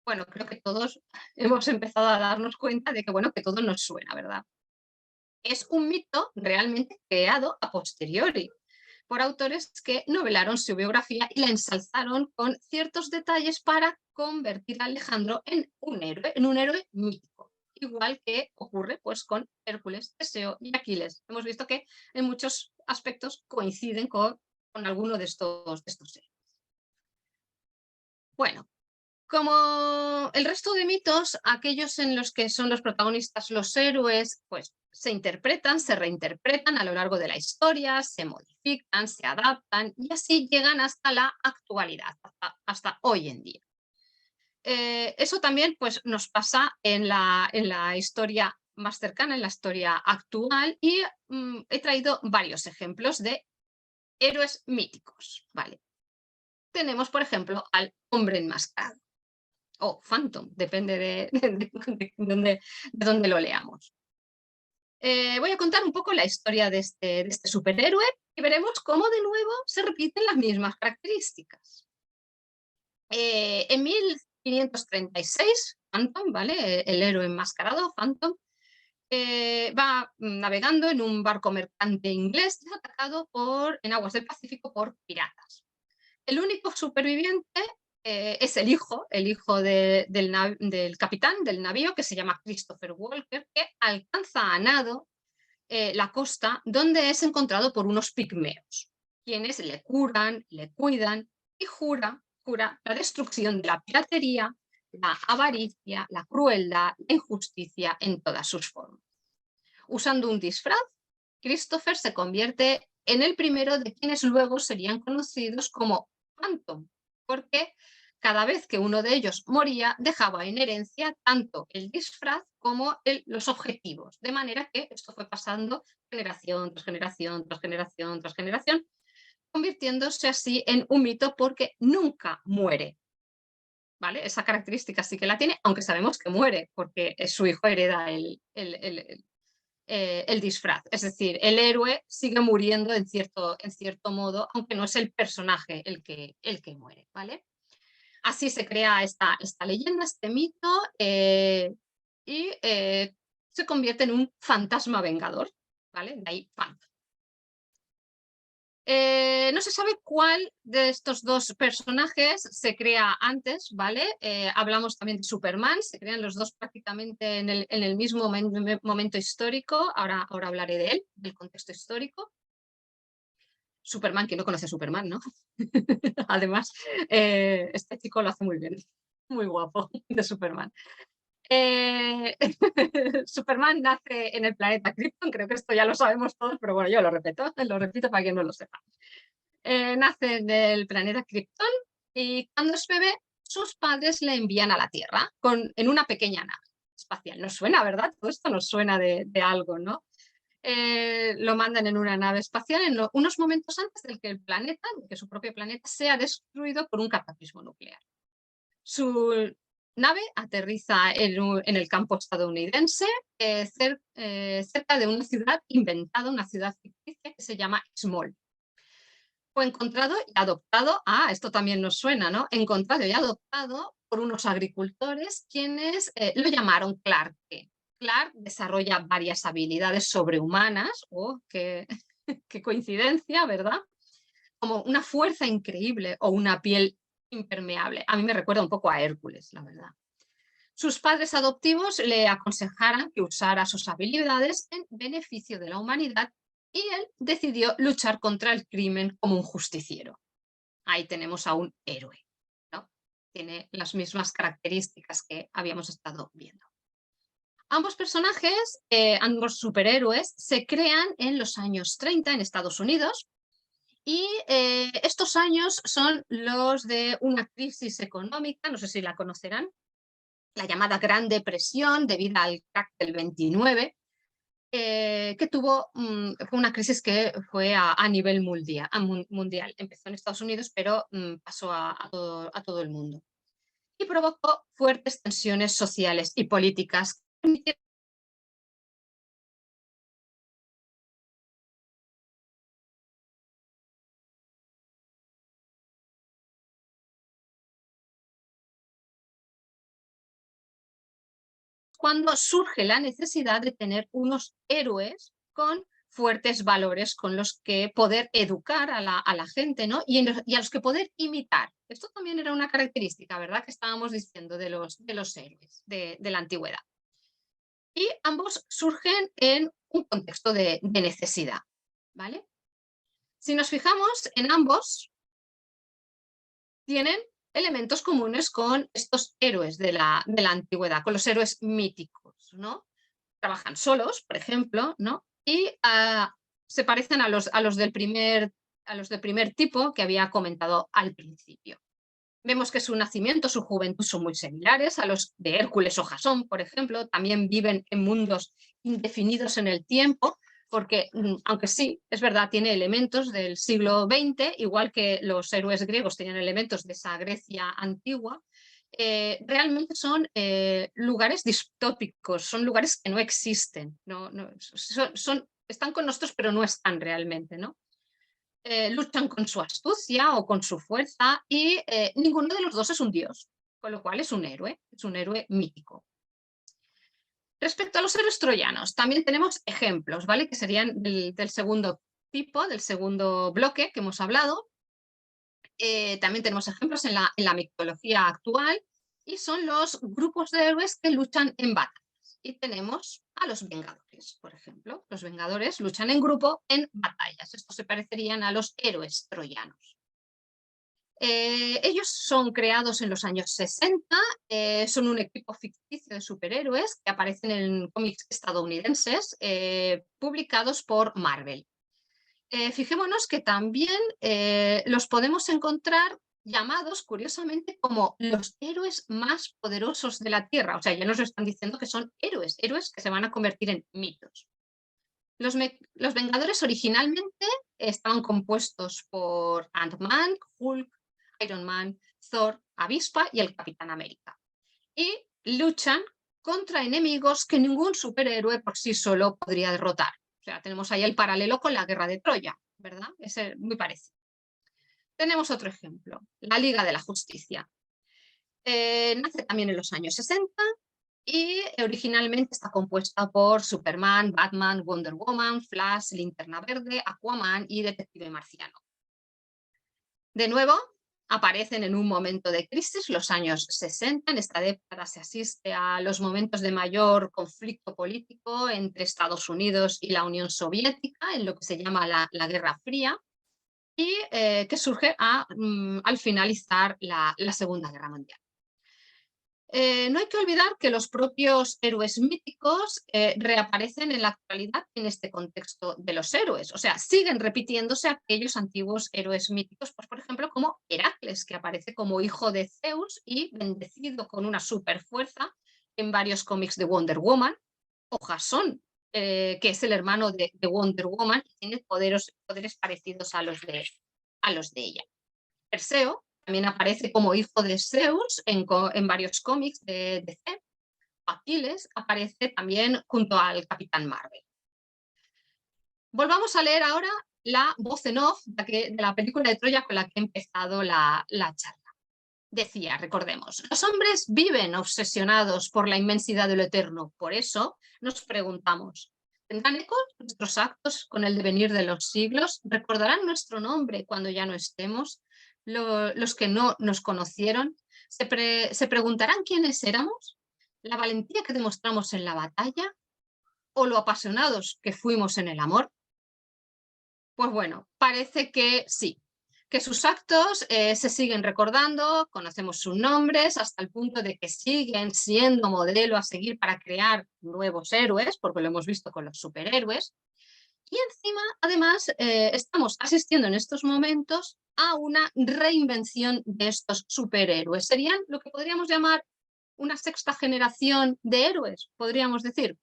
Bueno, creo que todos hemos empezado a darnos cuenta de que, bueno, que todo nos suena, ¿verdad? Es un mito realmente creado a posteriori por autores que novelaron su biografía y la ensalzaron con ciertos detalles para convertir a Alejandro en un héroe mítico. Igual que ocurre pues, con Hércules, Teseo y Aquiles. Hemos visto que en muchos aspectos coinciden con alguno de estos héroes. Bueno, como el resto de mitos, aquellos en los que son los protagonistas los héroes, pues se interpretan, se reinterpretan a lo largo de la historia, se modifican, se adaptan y así llegan hasta la actualidad, hasta hoy en día. Eso también pues, nos pasa en la historia más cercana, en la historia actual, y he traído varios ejemplos de héroes míticos. ¿Vale? Tenemos, por ejemplo, al hombre enmascarado o Phantom, depende de dónde lo leamos. Voy a contar un poco la historia de este superhéroe y veremos cómo de nuevo se repiten las mismas características. En 1536, Phantom, ¿vale? El héroe enmascarado, Phantom, va navegando en un barco mercante inglés y es atacado en aguas del Pacífico por piratas. El único superviviente es el hijo del capitán del navío, que se llama Christopher Walker, que alcanza a nado la costa, donde es encontrado por unos pigmeos, quienes le curan, le cuidan y jura la destrucción de la piratería, la avaricia, la crueldad, la injusticia en todas sus formas. Usando un disfraz, Christopher se convierte en el primero de quienes luego serían conocidos como Phantom, porque cada vez que uno de ellos moría dejaba en herencia tanto el disfraz como los objetivos, de manera que esto fue pasando generación tras generación, tras generación, tras generación, convirtiéndose así en un mito porque nunca muere. ¿Vale? Esa característica sí que la tiene, aunque sabemos que muere, porque su hijo hereda el disfraz. Es decir, el héroe sigue muriendo en cierto modo, aunque no es el personaje el que muere, ¿vale? Así se crea esta leyenda, este mito, y se convierte en un fantasma vengador, ¿vale? De ahí Phantom. No se sabe cuál de estos dos personajes se crea antes, ¿vale? Hablamos también de Superman, se crean los dos prácticamente en el mismo momento histórico, ahora hablaré de él, del contexto histórico. Superman, que no conoce a Superman, ¿no? Además, este chico lo hace muy bien, muy guapo, de Superman. Superman nace en el planeta Krypton, creo que esto ya lo sabemos todos, pero bueno, yo lo repito para quien no lo sepa. Nace del planeta Krypton y cuando es bebé, sus padres le envían a la Tierra en una pequeña nave espacial. Nos suena, ¿verdad? Todo esto nos suena de algo, ¿no? Lo mandan en una nave espacial unos momentos antes de que su propio planeta sea destruido por un cataclismo nuclear. Su nave aterriza en el campo estadounidense, cerca de una ciudad inventada, una ciudad ficticia que se llama Small. Fue encontrado y adoptado, esto también nos suena, ¿no? Encontrado y adoptado por unos agricultores quienes lo llamaron Clark Kent. Clark desarrolla varias habilidades sobrehumanas, qué coincidencia, ¿verdad? Como una fuerza increíble o una piel impermeable. A mí me recuerda un poco a Hércules, la verdad. Sus padres adoptivos le aconsejaran que usara sus habilidades en beneficio de la humanidad y él decidió luchar contra el crimen como un justiciero. Ahí tenemos a un héroe, ¿no? Tiene las mismas características que habíamos estado viendo. Ambos personajes, ambos superhéroes, se crean en los años 30 en Estados Unidos Y estos años son los de una crisis económica, no sé si la conocerán, la llamada Gran Depresión, debido al crack del 29, que fue una crisis que fue a nivel mundial. Empezó en Estados Unidos, pero pasó a todo el mundo. Y provocó fuertes tensiones sociales y políticas. Cuando surge la necesidad de tener unos héroes con fuertes valores con los que poder educar a la gente, ¿no? Y a los que poder imitar. Esto también era una característica, ¿verdad? Que estábamos diciendo de los héroes de la antigüedad. Y ambos surgen en un contexto de necesidad, ¿vale? Si nos fijamos en ambos, tienen elementos comunes con estos héroes de la antigüedad, con los héroes míticos, ¿no? Trabajan solos, por ejemplo, ¿no? Y se parecen a los del primer tipo que había comentado al principio. Vemos que su nacimiento, su juventud son muy similares a los de Hércules o Jasón, por ejemplo. También viven en mundos indefinidos en el tiempo, porque, aunque sí, es verdad, tiene elementos del siglo XX, igual que los héroes griegos tenían elementos de esa Grecia antigua, realmente son lugares distópicos, son lugares que no existen, están con nosotros, pero no están realmente, ¿no? Luchan con su astucia o con su fuerza y ninguno de los dos es un dios, con lo cual es un héroe mítico. Respecto a los héroes troyanos, también tenemos ejemplos, ¿vale? Que serían del segundo tipo, del segundo bloque que hemos hablado. También tenemos ejemplos en la mitología actual y son los grupos de héroes que luchan en batallas. Y tenemos a los Vengadores, por ejemplo. Los Vengadores luchan en grupo en batallas. Estos se parecerían a los héroes troyanos. Ellos son creados en los años 60, son un equipo ficticio de superhéroes que aparecen en cómics estadounidenses publicados por Marvel. Fijémonos que también los podemos encontrar llamados, curiosamente, como los héroes más poderosos de la Tierra. O sea, ya nos están diciendo que son héroes que se van a convertir en mitos. Los Vengadores originalmente estaban compuestos por Ant-Man, Hulk, Iron Man, Thor, Avispa y el Capitán América. Y luchan contra enemigos que ningún superhéroe por sí solo podría derrotar. O sea, tenemos ahí el paralelo con la guerra de Troya, ¿verdad? Es muy parecido. Tenemos otro ejemplo, la Liga de la Justicia. Nace también en los años 60 y originalmente está compuesta por Superman, Batman, Wonder Woman, Flash, Linterna Verde, Aquaman y Detective Marciano. De nuevo, aparecen en un momento de crisis, los años 60. En esta década se asiste a los momentos de mayor conflicto político entre Estados Unidos y la Unión Soviética, en lo que se llama la Guerra Fría, y que surge al finalizar la Segunda Guerra Mundial. No hay que olvidar que los propios héroes míticos reaparecen en la actualidad en este contexto de los héroes. O sea, siguen repitiéndose aquellos antiguos héroes míticos, pues, por ejemplo, como Heracles, que aparece como hijo de Zeus y bendecido con una superfuerza en varios cómics de Wonder Woman, o Jasón, que es el hermano de Wonder Woman y tiene poderes parecidos a los de ella. Perseo también aparece como hijo de Zeus en varios cómics de DC. Aquiles aparece también junto al Capitán Marvel. Volvamos a leer ahora la voz en off de la película de Troya con la que he empezado la charla. Decía, recordemos, los hombres viven obsesionados por la inmensidad de lo eterno. Por eso nos preguntamos, ¿tendrán eco nuestros actos con el devenir de los siglos? ¿Recordarán nuestro nombre cuando ya no estemos? Los que no nos conocieron, ¿se preguntarán quiénes éramos? ¿La valentía que demostramos en la batalla? ¿O lo apasionados que fuimos en el amor? Pues bueno, parece que sí, que sus actos se siguen recordando, conocemos sus nombres, hasta el punto de que siguen siendo modelo a seguir para crear nuevos héroes, porque lo hemos visto con los superhéroes. Y encima, además, estamos asistiendo en estos momentos a una reinvención de estos superhéroes. Serían lo que podríamos llamar una sexta generación de héroes, podríamos decir.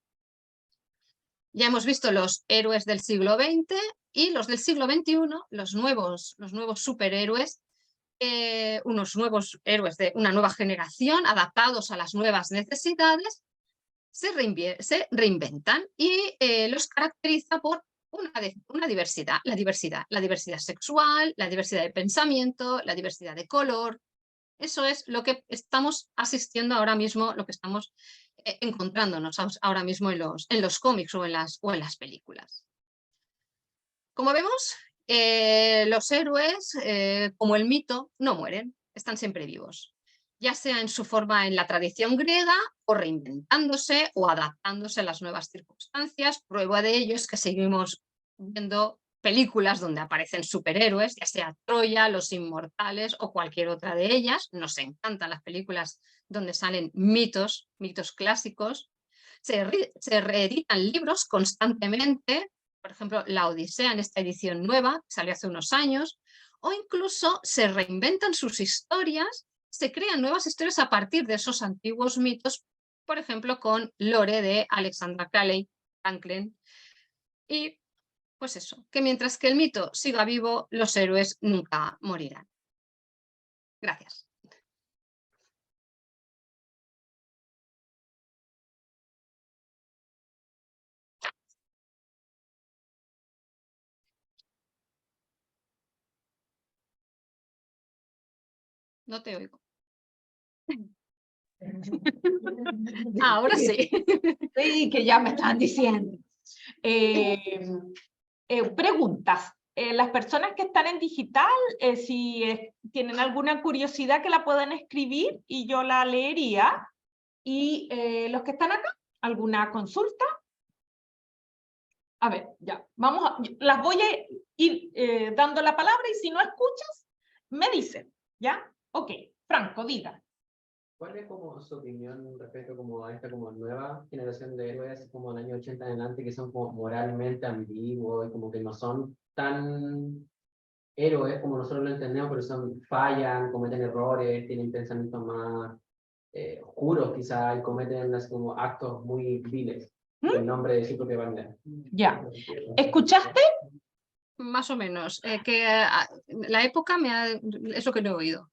Ya hemos visto los héroes del siglo XX y los del siglo XXI, los nuevos superhéroes, unos nuevos héroes de una nueva generación adaptados a las nuevas necesidades, se reinventan y los caracteriza por una diversidad, la diversidad sexual, la diversidad de pensamiento, la diversidad de color. Eso es lo que estamos asistiendo ahora mismo, lo que estamos encontrándonos ahora mismo en los cómics o en las películas. Como vemos, los héroes, como el mito, no mueren, están siempre vivos, ya sea en su forma en la tradición griega o reinventándose o adaptándose a las nuevas circunstancias. Prueba de ello es que seguimos viendo películas donde aparecen superhéroes, ya sea Troya, Los Inmortales o cualquier otra de ellas. Nos encantan las películas donde salen mitos clásicos. Se reeditan libros constantemente, por ejemplo, La Odisea en esta edición nueva, que salió hace unos años, o incluso se reinventan sus historias, se crean nuevas historias a partir de esos antiguos mitos, por ejemplo, con Lore de Alexandra Calle Franklin. Y pues eso, que mientras que el mito siga vivo, los héroes nunca morirán. Gracias. No te oigo. Ahora sí. Sí, que ya me están diciendo. Preguntas. Las personas que están en digital, si tienen alguna curiosidad que la puedan escribir y yo la leería. Y los que están acá, ¿alguna consulta? A ver, ya, las voy a ir dando la palabra y si no escuchas, me dicen, ¿ya? Ok, Franco, diga. ¿Cuál es como su opinión respecto como a esta como nueva generación de héroes como el año 80 en adelante que son como moralmente ambiguos y como que no son tan héroes como nosotros lo entendemos, pero fallan, cometen errores, tienen pensamientos más oscuros quizá y cometen así como actos muy viles en nombre de su propia bandera? Ya. ¿Escuchaste? Más o menos. La época es lo que no he oído.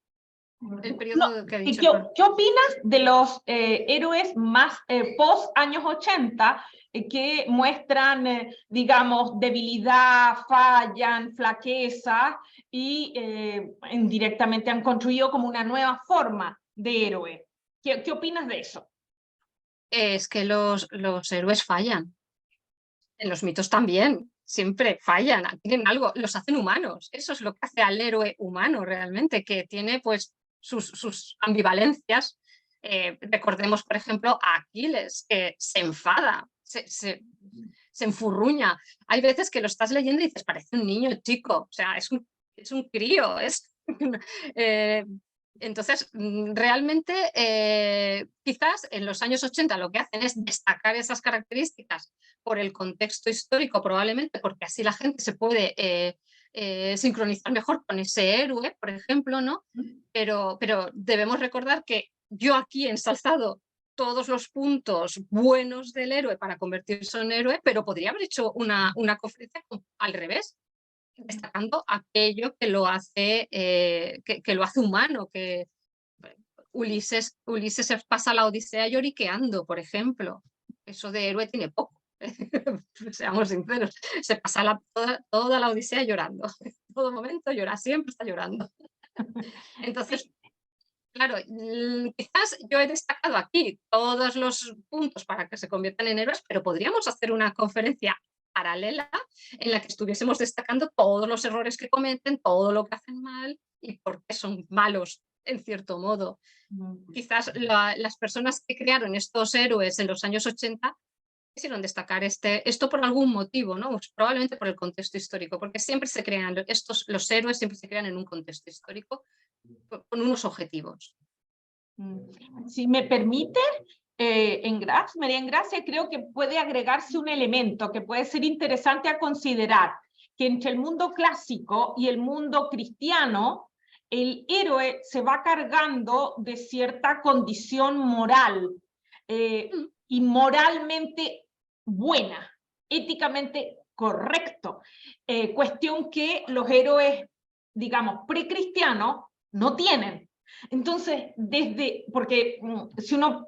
El periodo que ha dicho. ¿Qué opinas de los héroes más post años 80 que muestran, digamos, debilidad, fallan, flaqueza y indirectamente han construido como una nueva forma de héroe? ¿Qué opinas de eso? Es que los héroes fallan. En los mitos también. Siempre fallan, tienen algo, los hacen humanos. Eso es lo que hace al héroe humano realmente, que tiene pues sus ambivalencias. Recordemos, por ejemplo, a Aquiles, que se enfada, se enfurruña. Hay veces que lo estás leyendo y dices, parece un niño chico, o sea, es un crío. Entonces, realmente, quizás en los años 80 lo que hacen es destacar esas características por el contexto histórico, probablemente, porque así la gente se puede sincronizar mejor con ese héroe, por ejemplo, ¿no? Pero debemos recordar que yo aquí he ensalzado todos los puntos buenos del héroe para convertirse en héroe, pero podría haber hecho una conferencia al revés, destacando aquello que lo hace, que lo hace humano, que Ulises se pasa la Odisea lloriqueando, por ejemplo. Eso de héroe tiene poco. Seamos sinceros, se pasa toda la Odisea llorando. En todo momento llora, siempre está llorando. Entonces, claro, quizás yo he destacado aquí todos los puntos para que se conviertan en héroes, pero podríamos hacer una conferencia paralela en la que estuviésemos destacando todos los errores que cometen, todo lo que hacen mal y por qué son malos, en cierto modo. Quizás las personas que crearon estos héroes en los años 80 quisieron destacar esto por algún motivo, ¿no? Pues probablemente por el contexto histórico, porque siempre se crean, los héroes siempre se crean en un contexto histórico con unos objetivos. Si me permite, María Engracia, creo que puede agregarse un elemento que puede ser interesante a considerar, que entre el mundo clásico y el mundo cristiano, el héroe se va cargando de cierta condición moral, y moralmente buena, éticamente correcto, cuestión que los héroes, digamos, precristianos no tienen. Entonces, porque si uno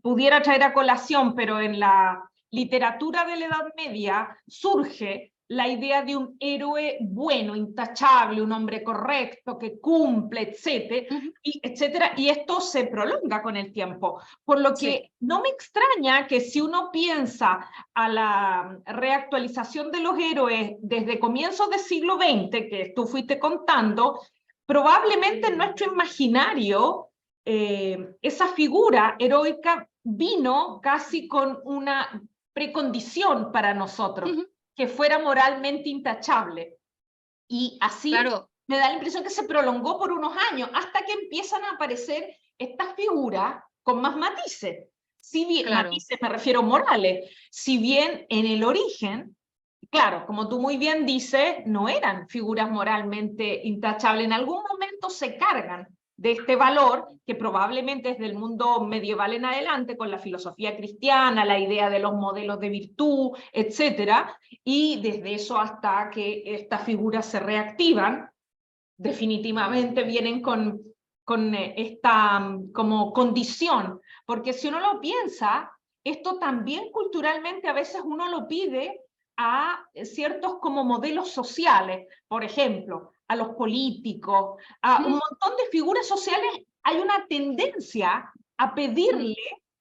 pudiera traer a colación, pero en la literatura de la Edad Media surge la idea de un héroe bueno, intachable, un hombre correcto, que cumple, etcétera, y esto se prolonga con el tiempo. Por lo que no me extraña que si uno piensa a la reactualización de los héroes desde comienzos del siglo XX, que tú fuiste contando, probablemente en nuestro imaginario esa figura heroica vino casi con una precondición para nosotros, que fuera moralmente intachable. Y así me da la impresión que se prolongó por unos años, hasta que empiezan a aparecer estas figuras con más matices. Si bien, matices me refiero morales, si bien en el origen, claro, como tú muy bien dices, no eran figuras moralmente intachables. En algún momento se cargan de este valor que probablemente es del mundo medieval en adelante, con la filosofía cristiana, la idea de los modelos de virtud, etcétera, y desde eso hasta que estas figuras se reactivan, definitivamente vienen con esta como condición, porque si uno lo piensa, esto también culturalmente a veces uno lo pide a ciertos como modelos sociales, por ejemplo, a los políticos, a un montón de figuras sociales. Hay una tendencia a pedirle,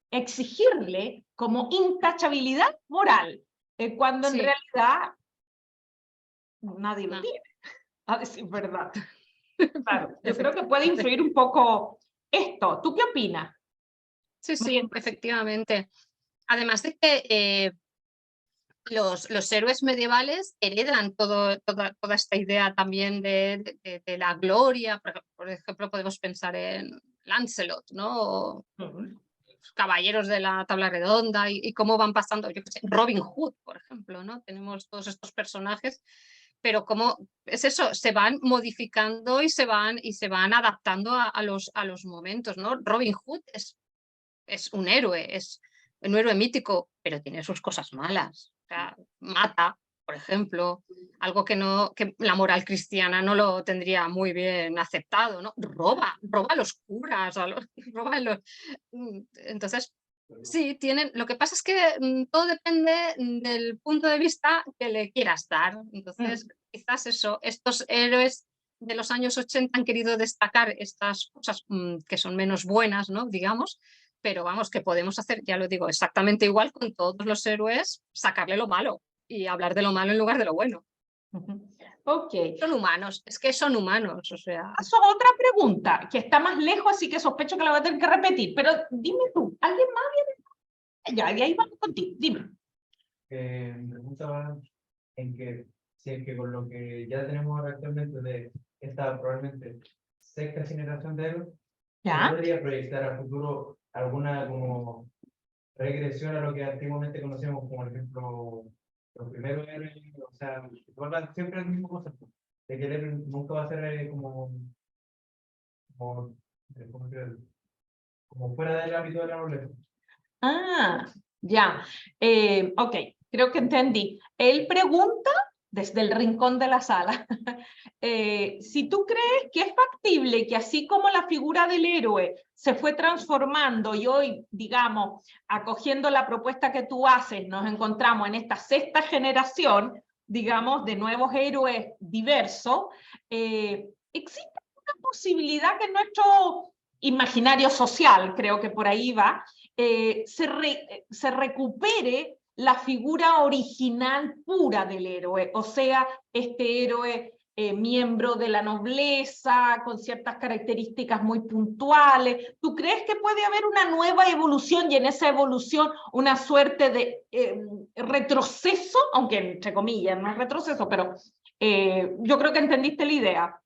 exigirle como intachabilidad moral, cuando en realidad nadie lo tiene, a decir verdad. Claro, yo creo que puede influir un poco esto. ¿Tú qué opinas? Sí, efectivamente. Además de que los héroes medievales heredan toda esta idea también de la gloria. Por ejemplo, podemos pensar en Lancelot, ¿no? Los caballeros de la tabla redonda y cómo van pasando, yo qué sé, Robin Hood, por ejemplo, ¿no? Tenemos todos estos personajes, pero cómo es eso, se van modificando y se van adaptando a los momentos, ¿no? Robin Hood es un héroe, es un héroe mítico, pero tiene sus cosas malas. O sea, mata, por ejemplo, algo que la moral cristiana no lo tendría muy bien aceptado, ¿no? Roba a los curas, roba a los... Entonces, sí, lo que pasa es que todo depende del punto de vista que le quieras dar. Entonces, quizás estos héroes de los años 80 han querido destacar estas cosas que son menos buenas, ¿no? Digamos, pero vamos, que podemos hacer, ya lo digo, exactamente igual con todos los héroes, sacarle lo malo y hablar de lo malo en lugar de lo bueno. Ok. Son humanos, es que son humanos, o sea... Paso a otra pregunta, que está más lejos, así que sospecho que la voy a tener que repetir, pero dime tú, ¿alguien más viene? Ya, y ahí vamos contigo, dime. Me preguntaba en que si es que con lo que ya tenemos ahora actualmente de esta probablemente sexta generación de héroes, ¿se podría proyectar a futuro alguna como regresión a lo que antiguamente conocíamos como, por ejemplo, los primeros héroes? O sea, siempre el mismo concepto, de que el héroe nunca va a ser como fuera del ámbito de la nobleza. Ya. Ok, creo que entendí. Él pregunta desde el rincón de la sala si tú crees que es factible que así como la figura del héroe se fue transformando y hoy, digamos, acogiendo la propuesta que tú haces, nos encontramos en esta sexta generación, digamos, de nuevos héroes diversos, ¿existe una posibilidad que nuestro imaginario social, creo que por ahí va, se recupere la figura original pura del héroe, o sea, este héroe miembro de la nobleza, con ciertas características muy puntuales? ¿Tú crees que puede haber una nueva evolución y en esa evolución una suerte de retroceso, aunque entre comillas no es retroceso, pero yo creo que entendiste la idea?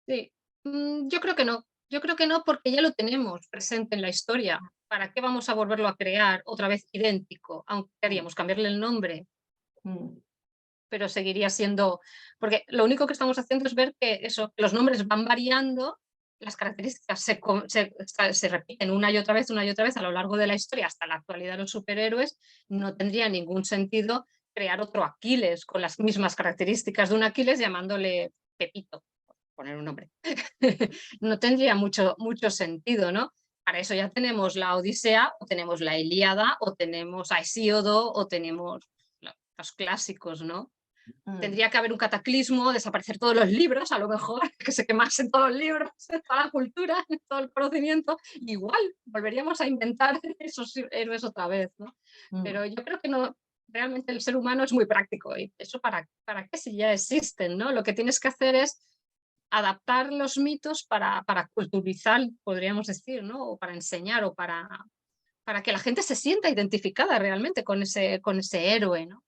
Sí, yo creo que no. Yo creo que no, porque ya lo tenemos presente en la historia. ¿para qué vamos a volverlo a crear otra vez idéntico? Aunque queríamos cambiarle el nombre, pero seguiría siendo... Porque lo único que estamos haciendo es ver que eso, los nombres van variando, las características se repiten una y otra vez a lo largo de la historia, hasta la actualidad de los superhéroes. No tendría ningún sentido crear otro Aquiles con las mismas características de un Aquiles llamándole Pepito, por poner un nombre. No tendría mucho sentido, ¿no? Para eso ya tenemos la Odisea, o tenemos la Ilíada, o tenemos a Hesíodo, o tenemos los clásicos, ¿no? Tendría que haber un cataclismo, desaparecer todos los libros, a lo mejor, que se quemasen todos los libros, toda la cultura, todo el conocimiento, igual volveríamos a inventar esos héroes otra vez, ¿no? Pero yo creo que no, realmente el ser humano es muy práctico, y eso para qué si ya existen, ¿no? Lo que tienes que hacer es adaptar los mitos para culturizar, podríamos decir, ¿no? O para enseñar, o para que la gente se sienta identificada realmente con ese héroe, ¿no?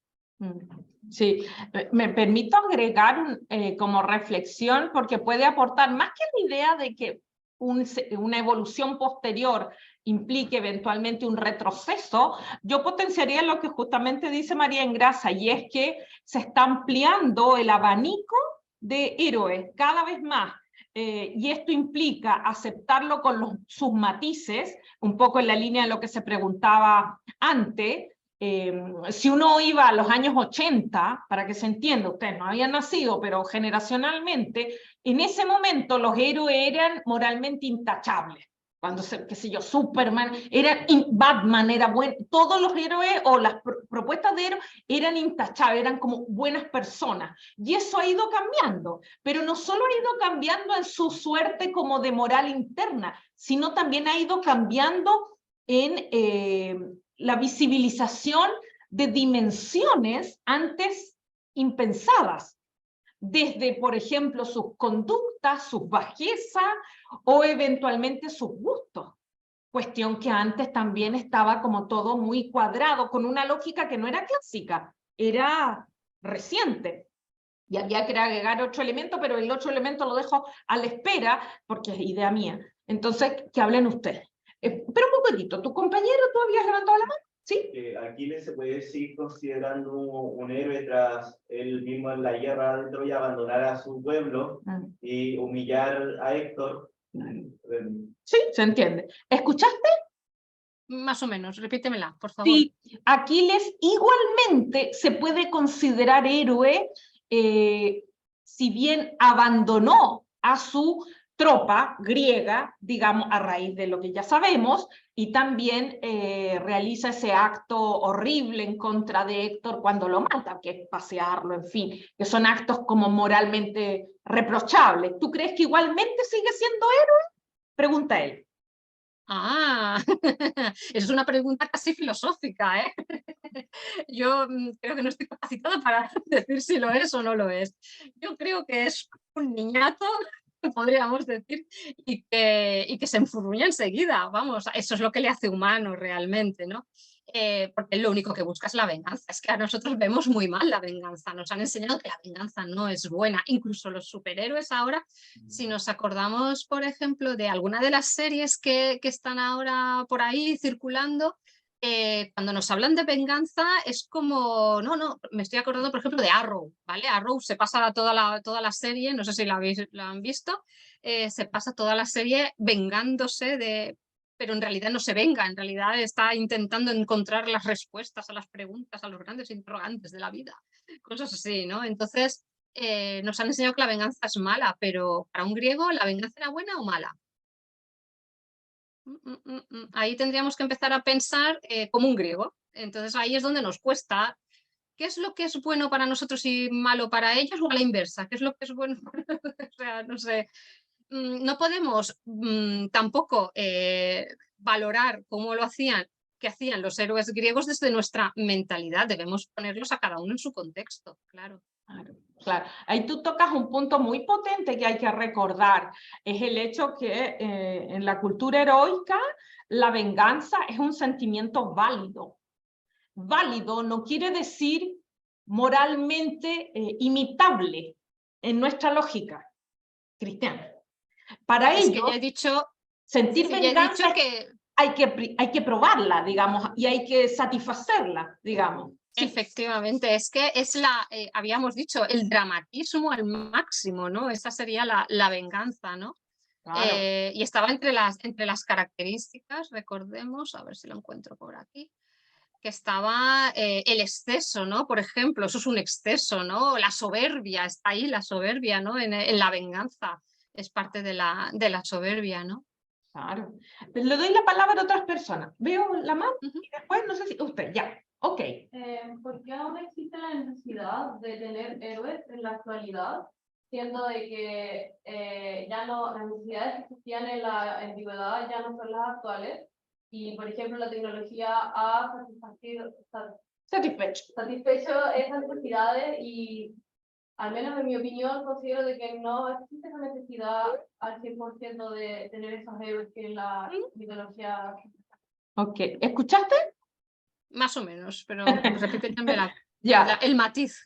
Sí, me permito agregar como reflexión, porque puede aportar más que la idea de que una evolución posterior implique eventualmente un retroceso. Yo potenciaría lo que justamente dice María Ingrasa, y es que se está ampliando el abanico de héroes cada vez más. Y esto implica aceptarlo con sus matices, un poco en la línea de lo que se preguntaba antes. Si uno iba a los años 80, para que se entienda, ustedes no habían nacido, pero generacionalmente, en ese momento los héroes eran moralmente intachables. Cuando, qué sé yo, Superman, Batman era bueno, todos los héroes o las propuestas de héroes eran intachables, eran como buenas personas. Y eso ha ido cambiando, pero no solo ha ido cambiando en su suerte como de moral interna, sino también ha ido cambiando en la visibilización de dimensiones antes impensadas, desde, por ejemplo, sus conductas, sus bajezas o eventualmente sus gustos. Cuestión que antes también estaba como todo muy cuadrado, con una lógica que no era clásica, era reciente. Y había que agregar otro elemento, pero el otro elemento lo dejo a la espera, porque es idea mía. Entonces, que hablen ustedes. Pero un poquitito, ¿tu compañero tú habías levantado la mano? ¿Sí? Aquiles se puede seguir considerando un héroe tras él mismo en la guerra de Troya abandonar a su pueblo y humillar a Héctor. Sí, se entiende. ¿Escuchaste? Más o menos, repítemela, por favor. Sí, Aquiles igualmente se puede considerar héroe, si bien abandonó a su tropa griega, digamos, a raíz de lo que ya sabemos, y también realiza ese acto horrible en contra de Héctor cuando lo mata, que es pasearlo, en fin, que son actos como moralmente reprochables. ¿Tú crees que igualmente sigue siendo héroe? Pregunta él. Ah, es una pregunta casi filosófica, ¿eh? Yo creo que no estoy capacitada para decir si lo es o no lo es. Yo creo que es un niñato, podríamos decir, y que se enfurruña enseguida, vamos, eso es lo que le hace humano realmente, ¿no? Porque lo único que busca es la venganza. Es que a nosotros vemos muy mal la venganza, nos han enseñado que la venganza no es buena. Incluso los superhéroes ahora, si nos acordamos, por ejemplo, de alguna de las series que están ahora por ahí circulando, cuando nos hablan de venganza es como, no, me estoy acordando, por ejemplo, de Arrow, ¿vale? Arrow se pasa toda la serie, no sé si la han visto, se pasa toda la serie vengándose pero en realidad no se venga, en realidad está intentando encontrar las respuestas a las preguntas, a los grandes interrogantes de la vida, cosas así, ¿no? Entonces, nos han enseñado que la venganza es mala, pero para un griego, ¿la venganza era buena o mala? Ahí tendríamos que empezar a pensar como un griego. Entonces ahí es donde nos cuesta. ¿Qué es lo que es bueno para nosotros y malo para ellos o a la inversa? ¿Qué es lo que es bueno? O sea, no sé. No podemos tampoco valorar cómo qué hacían los héroes griegos desde nuestra mentalidad. Debemos ponerlos a cada uno en su contexto, claro. Claro, ahí tú tocas un punto muy potente que hay que recordar, es el hecho que en la cultura heroica la venganza es un sentimiento válido. Válido no quiere decir moralmente imitable en nuestra lógica cristiana. Para ello, que ya he dicho, sentir venganza que hay que probarla, digamos, y hay que satisfacerla, digamos. Sí. Efectivamente, es que es habíamos dicho, el dramatismo al máximo, ¿no? Esa sería la venganza, ¿no? Claro. Y estaba entre las características, recordemos, a ver si lo encuentro por aquí, que estaba el exceso, ¿no? Por ejemplo, eso es un exceso, ¿no? La soberbia, está ahí la soberbia, ¿no? En la venganza, es parte de la soberbia, ¿no? Claro. Le doy la palabra a otras personas. Veo la mano y después no sé si usted, ya. Ok. ¿Por qué aún existe la necesidad de tener héroes en la actualidad, siendo de que ya no, las necesidades que existían en la antigüedad ya no son las actuales? Y, por ejemplo, la tecnología ha satisfecho esas necesidades y, al menos en mi opinión, considero de que no existe esa necesidad al 100% de tener esos héroes que en la mitología. Ok. ¿Escuchaste? Más o menos, pero repíteme Ya. el matiz.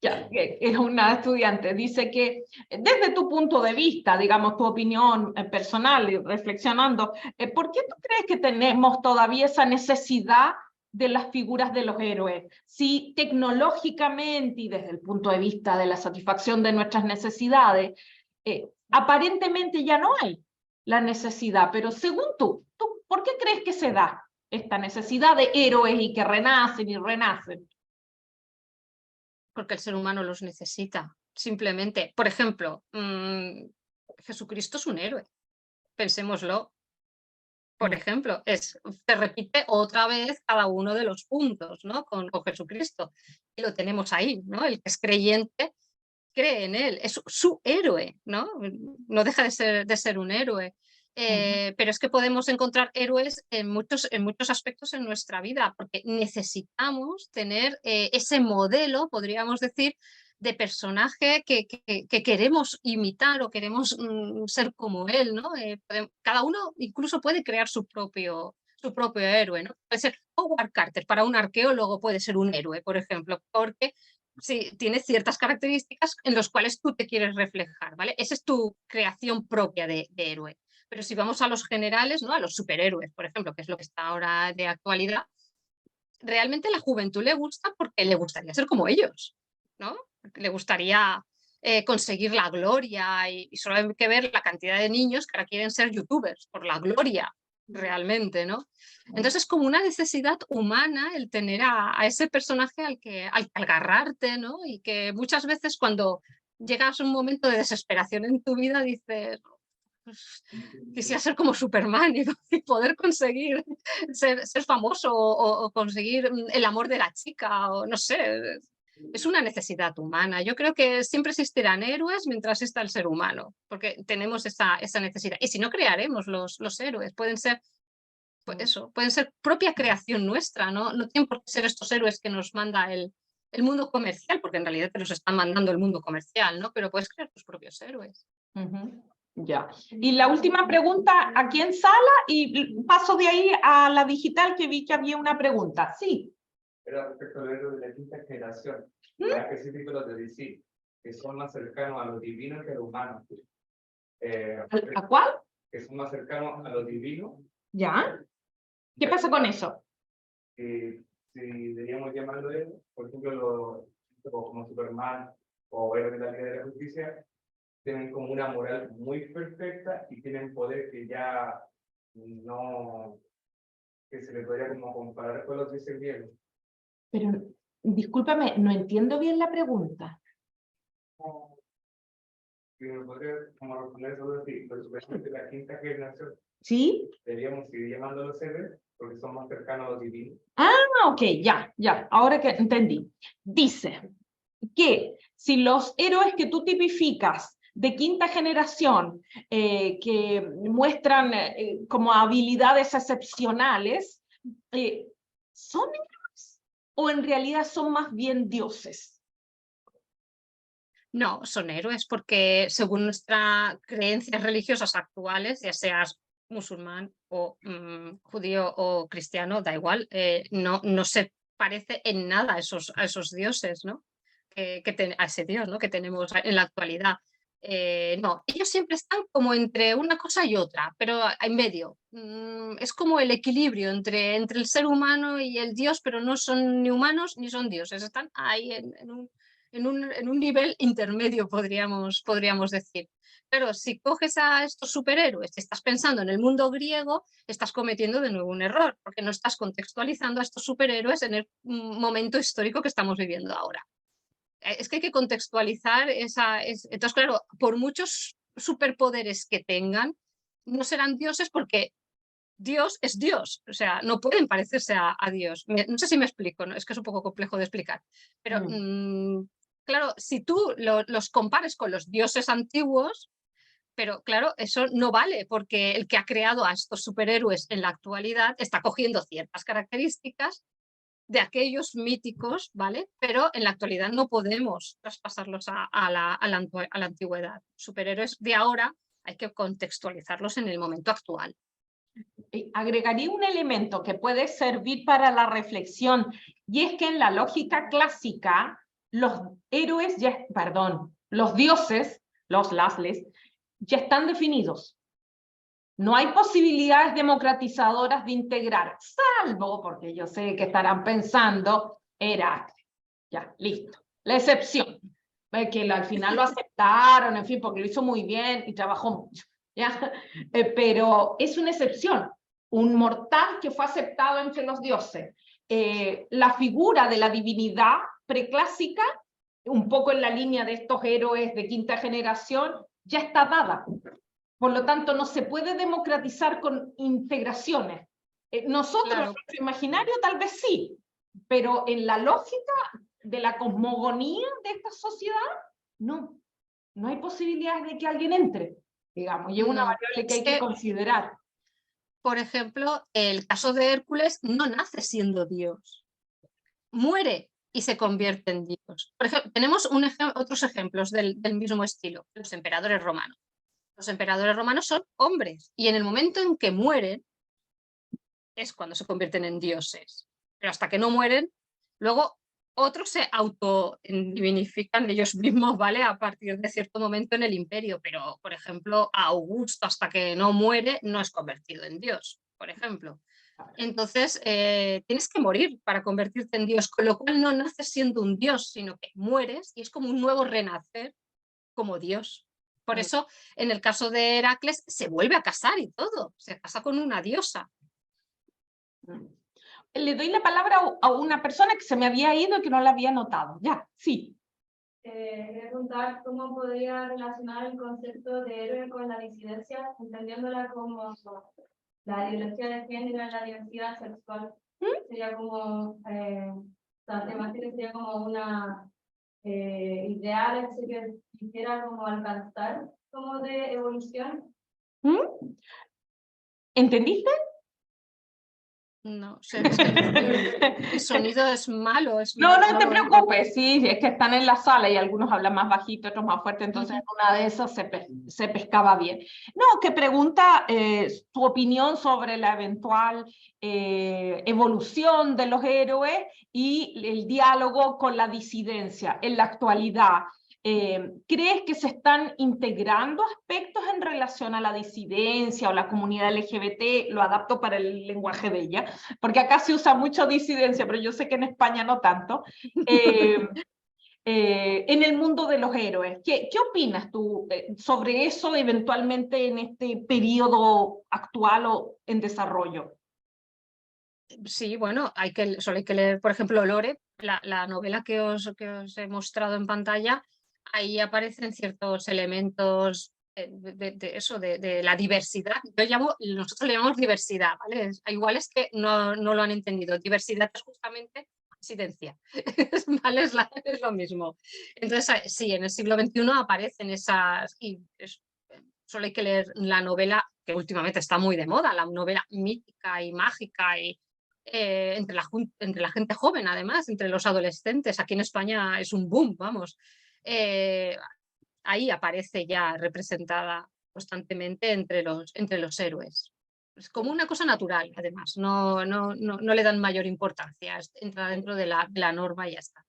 Ya, que es una estudiante, dice que desde tu punto de vista, digamos, tu opinión personal y reflexionando, ¿por qué tú crees que tenemos todavía esa necesidad de las figuras de los héroes? Si tecnológicamente y desde el punto de vista de la satisfacción de nuestras necesidades, aparentemente ya no hay la necesidad, pero según tú, ¿por qué crees que se da esta necesidad de héroes y que renacen y renacen? Porque el ser humano los necesita, simplemente. Por ejemplo, Jesucristo es un héroe, pensémoslo. Por ejemplo, se repite otra vez cada uno de los puntos, ¿no? Con Jesucristo. Y lo tenemos ahí, ¿no? El que es creyente cree en él, es su héroe, ¿no? No deja de ser un héroe. Pero es que podemos encontrar héroes en muchos aspectos en nuestra vida, porque necesitamos tener ese modelo, podríamos decir, de personaje que queremos imitar o queremos ser como él, ¿no? Cada uno incluso puede crear su propio héroe, ¿no? Puede ser Howard Carter, para un arqueólogo puede ser un héroe, por ejemplo, porque sí, tiene ciertas características en las cuales tú te quieres reflejar, ¿vale? Esa es tu creación propia de héroe. Pero si vamos a los generales, ¿no? A los superhéroes, por ejemplo, que es lo que está ahora de actualidad, realmente la juventud le gusta porque le gustaría ser como ellos, ¿no? Le gustaría conseguir la gloria y solo hay que ver la cantidad de niños que ahora quieren ser youtubers por la gloria, realmente, ¿no? Entonces es como una necesidad humana el tener a ese personaje al que agarrarte, ¿no? Y que muchas veces cuando llegas a un momento de desesperación en tu vida dices, pues, quisiera ser como Superman y poder conseguir ser famoso o conseguir el amor de la chica, o no sé, es una necesidad humana. Yo creo que siempre existirán héroes mientras exista el ser humano, porque tenemos esa necesidad. Y si no, crearemos los héroes, pueden ser, pues eso, pueden ser propia creación nuestra, ¿no? No tienen por qué ser estos héroes que nos manda el mundo comercial, porque en realidad te los están mandando el mundo comercial, ¿no? Pero puedes crear tus propios héroes. Ya. Y la última pregunta aquí en sala y paso de ahí a la digital, que vi que había una pregunta. Sí. Era respecto al héroe de la quinta generación, más específico los de DC, que son más cercanos a lo divino que a lo humano. ¿A cuál? Que son más cercanos a lo divino. ¿Ya? ¿Qué pasa con eso? Si deberíamos llamarlo héroe, por ejemplo, como Superman o héroe de la Liga de la Justicia, tienen como una moral muy perfecta y tienen poder que ya no, que se le podría como comparar con los de ese bien. Pero, discúlpame, no entiendo bien la pregunta. Si me podría como responder solo así, los superhéroes de la quinta generación, ¿Sí? deberíamos seguir llamándolos héroes porque son más cercanos a los divinos. Ah, ok, ya, ahora que entendí. Dice que si los héroes que tú tipificas de quinta generación, que muestran como habilidades excepcionales, ¿son héroes o en realidad son más bien dioses? No, son héroes porque según nuestras creencias religiosas actuales, ya seas musulmán o judío o cristiano, da igual, no se parece en nada a esos dioses, ¿no? A ese Dios, ¿no? Que tenemos en la actualidad. No, ellos siempre están como entre una cosa y otra, pero en medio. Es como el equilibrio entre el ser humano y el Dios, pero no son ni humanos ni son dioses, están ahí en un nivel intermedio, podríamos decir. Pero si coges a estos superhéroes, si estás pensando en el mundo griego, estás cometiendo de nuevo un error, porque no estás contextualizando a estos superhéroes en el momento histórico que estamos viviendo ahora. Es que hay que contextualizar entonces, claro, por muchos superpoderes que tengan, no serán dioses porque Dios es Dios, o sea, no pueden parecerse a Dios. No sé si me explico, ¿no? Es que es un poco complejo de explicar, pero claro, si tú los compares con los dioses antiguos, pero claro, eso no vale porque el que ha creado a estos superhéroes en la actualidad está cogiendo ciertas características de aquellos míticos, ¿vale? Pero en la actualidad no podemos traspasarlos a la antigüedad. Superhéroes de ahora hay que contextualizarlos en el momento actual. Agregaría un elemento que puede servir para la reflexión, y es que en la lógica clásica, los héroes, los dioses, los lasles, ya están definidos. No hay posibilidades democratizadoras de integrar, salvo, porque yo sé que estarán pensando, Heracles. Ya, listo. La excepción. Que al final lo aceptaron, en fin, porque lo hizo muy bien y trabajó mucho. ¿Ya? Pero es una excepción. Un mortal que fue aceptado entre los dioses. La figura de la divinidad preclásica, un poco en la línea de estos héroes de quinta generación, ya está dada. Por lo tanto, no se puede democratizar con integraciones. Nosotros, Claro. en nuestro imaginario, tal vez sí, pero en la lógica de la cosmogonía de esta sociedad, no hay posibilidades de que alguien entre, digamos, y es una variable que hay que considerar. Por ejemplo, el caso de Hércules no nace siendo Dios, muere y se convierte en Dios. Por ejemplo, tenemos otros ejemplos del mismo estilo, los emperadores romanos. Los emperadores romanos son hombres y en el momento en que mueren es cuando se convierten en dioses. Pero hasta que no mueren, luego otros se autodivinifican ellos mismos, ¿vale? A partir de cierto momento en el imperio. Pero, por ejemplo, Augusto, hasta que no muere, no es convertido en dios, por ejemplo. Entonces, tienes que morir para convertirte en dios, con lo cual no naces siendo un dios, sino que mueres y es como un nuevo renacer como dios. Por eso, en el caso de Heracles, se vuelve a casar y todo, se casa con una diosa. Le doy la palabra a una persona que se me había ido y que no la había notado. Ya, sí. Quería preguntar cómo podría relacionar el concepto de héroe con la disidencia, entendiéndola como la ideología de género en la diversidad sexual. Sería como, la temática sería como una ideal que quisiera como alcanzar, como de evolución. ¿Entendiste? No, es que el sonido es malo. No te preocupes, sí, es que están en la sala y algunos hablan más bajito, otros más fuerte, entonces en una de esas se pescaba bien. No, que pregunta tu opinión sobre la eventual evolución de los héroes y el diálogo con la disidencia en la actualidad. ¿Crees que se están integrando aspectos en relación a la disidencia o la comunidad LGBT? Lo adapto para el lenguaje de ella, porque acá se usa mucho disidencia, pero yo sé que en España no tanto. En el mundo de los héroes, ¿qué opinas tú sobre eso eventualmente en este periodo actual o en desarrollo? Sí, bueno, solo hay que leer, por ejemplo, Lore, la novela que os he mostrado en pantalla. Ahí aparecen ciertos elementos de la diversidad. Nosotros le llamamos diversidad, ¿vale? Igual es que no lo han entendido. Diversidad es justamente disidencia, ¿vale? Es lo mismo. Entonces, sí, en el siglo XXI aparecen esas... Solo hay que leer la novela, que últimamente está muy de moda, la novela mítica y mágica y entre la gente joven, además, entre los adolescentes. Aquí en España es un boom, vamos. Ahí aparece ya representada constantemente entre los héroes. Es como una cosa natural, además. No le dan mayor importancia. Entra dentro de la norma y ya está.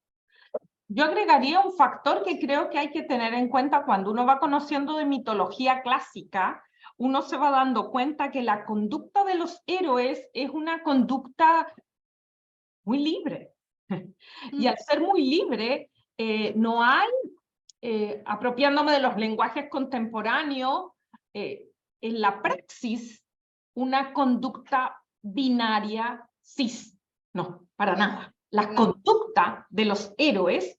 Yo agregaría un factor que creo que hay que tener en cuenta cuando uno va conociendo de mitología clásica. Uno se va dando cuenta que la conducta de los héroes es una conducta muy libre. Y al ser muy libre, no hay, apropiándome de los lenguajes contemporáneos, en la praxis, una conducta binaria cis. No, para nada. La conducta de los héroes,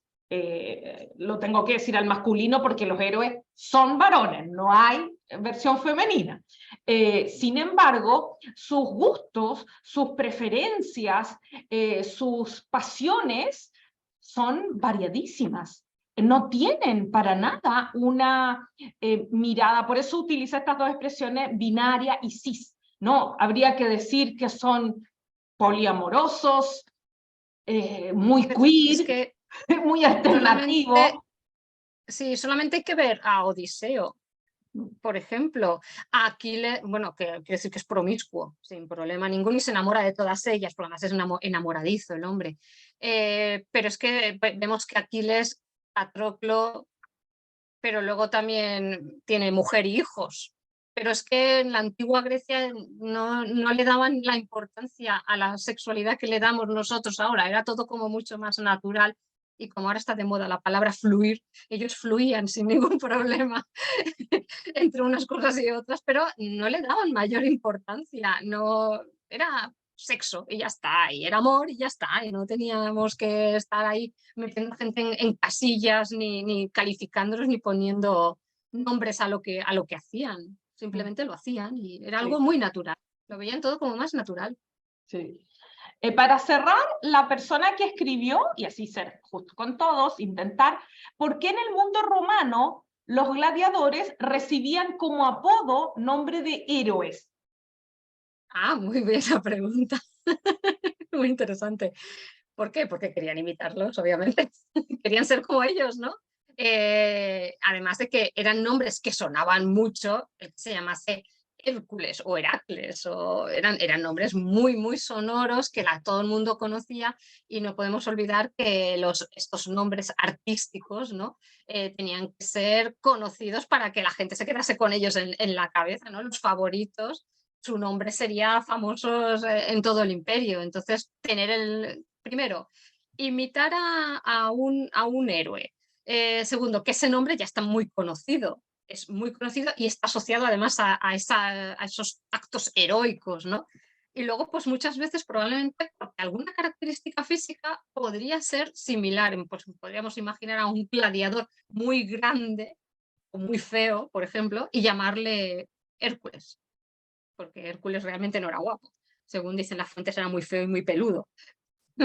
lo tengo que decir al masculino porque los héroes son varones, no hay versión femenina. Sin embargo, sus gustos, sus preferencias, sus pasiones son variadísimas. No tienen para nada una mirada, por eso utiliza estas dos expresiones, binaria y cis. No, habría que decir que son poliamorosos, muy queer, Es que muy alternativo. Sí, solamente hay que ver a Odiseo, por ejemplo, a Aquiles, bueno, que quiere decir que es promiscuo, sin problema ninguno, y se enamora de todas ellas, por lo menos es enamoradizo el hombre. Pero es que vemos que Aquiles, Patroclo, pero luego también tiene mujer y hijos. Pero es que en la antigua Grecia no le daban la importancia a la sexualidad que le damos nosotros ahora, era todo como mucho más natural. Y como ahora está de moda la palabra fluir, ellos fluían sin ningún problema entre unas cosas y otras, pero no le daban mayor importancia, no era sexo y ya está, y era amor y ya está, y no teníamos que estar ahí metiendo gente en casillas, ni calificándolos, ni poniendo nombres a lo que hacían, simplemente lo hacían y era algo muy natural, lo veían todo como más natural. Sí. Para cerrar, la persona que escribió, y así ser justo con todos, intentar, ¿por qué en el mundo romano los gladiadores recibían como apodo nombre de héroes? Ah, muy bien esa pregunta. Muy interesante. ¿Por qué? Porque querían imitarlos, obviamente. Querían ser como ellos, ¿no? Además de que eran nombres que sonaban mucho, el que se llamase Hércules o Heracles, o eran nombres muy, muy sonoros que todo el mundo conocía, y no podemos olvidar que estos nombres artísticos, ¿no? Tenían que ser conocidos para que la gente se quedase con ellos en la cabeza, ¿no? Los favoritos, su nombre sería famoso en todo el imperio. Entonces, primero, imitar a un héroe. Segundo, que ese nombre ya está muy conocido. Es muy conocido y está asociado además a esos actos heroicos, ¿no? Y luego, pues muchas veces probablemente porque alguna característica física podría ser similar. Pues podríamos imaginar a un gladiador muy grande o muy feo, por ejemplo, y llamarle Hércules, porque Hércules realmente no era guapo. Según dicen las fuentes, era muy feo y muy peludo.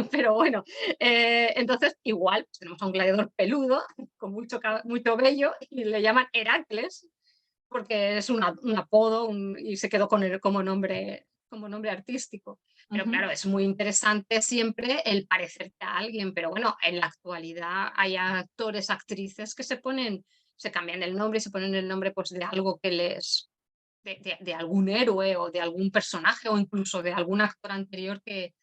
Pero bueno, entonces igual pues, tenemos a un gladiador peludo, con mucho vello, y le llaman Heracles, porque es un apodo y se quedó como nombre artístico. Pero claro, es muy interesante siempre el parecerte a alguien, pero bueno, en la actualidad hay actores, actrices que se cambian el nombre y se ponen el nombre pues, de algo que de algún héroe o de algún personaje o incluso de algún actor anterior que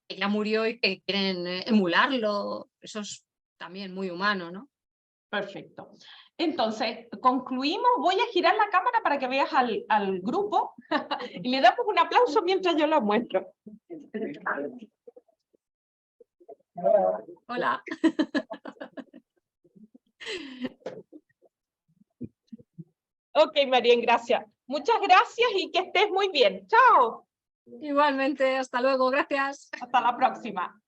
ya murió y que quieren emularlo. Eso es también muy humano, ¿no? Perfecto. Entonces, concluimos. Voy a girar la cámara para que veas al grupo y le damos un aplauso mientras yo lo muestro. Hola. Ok, María, gracias. Muchas gracias y que estés muy bien. Chao. Igualmente, hasta luego, gracias. Hasta la próxima.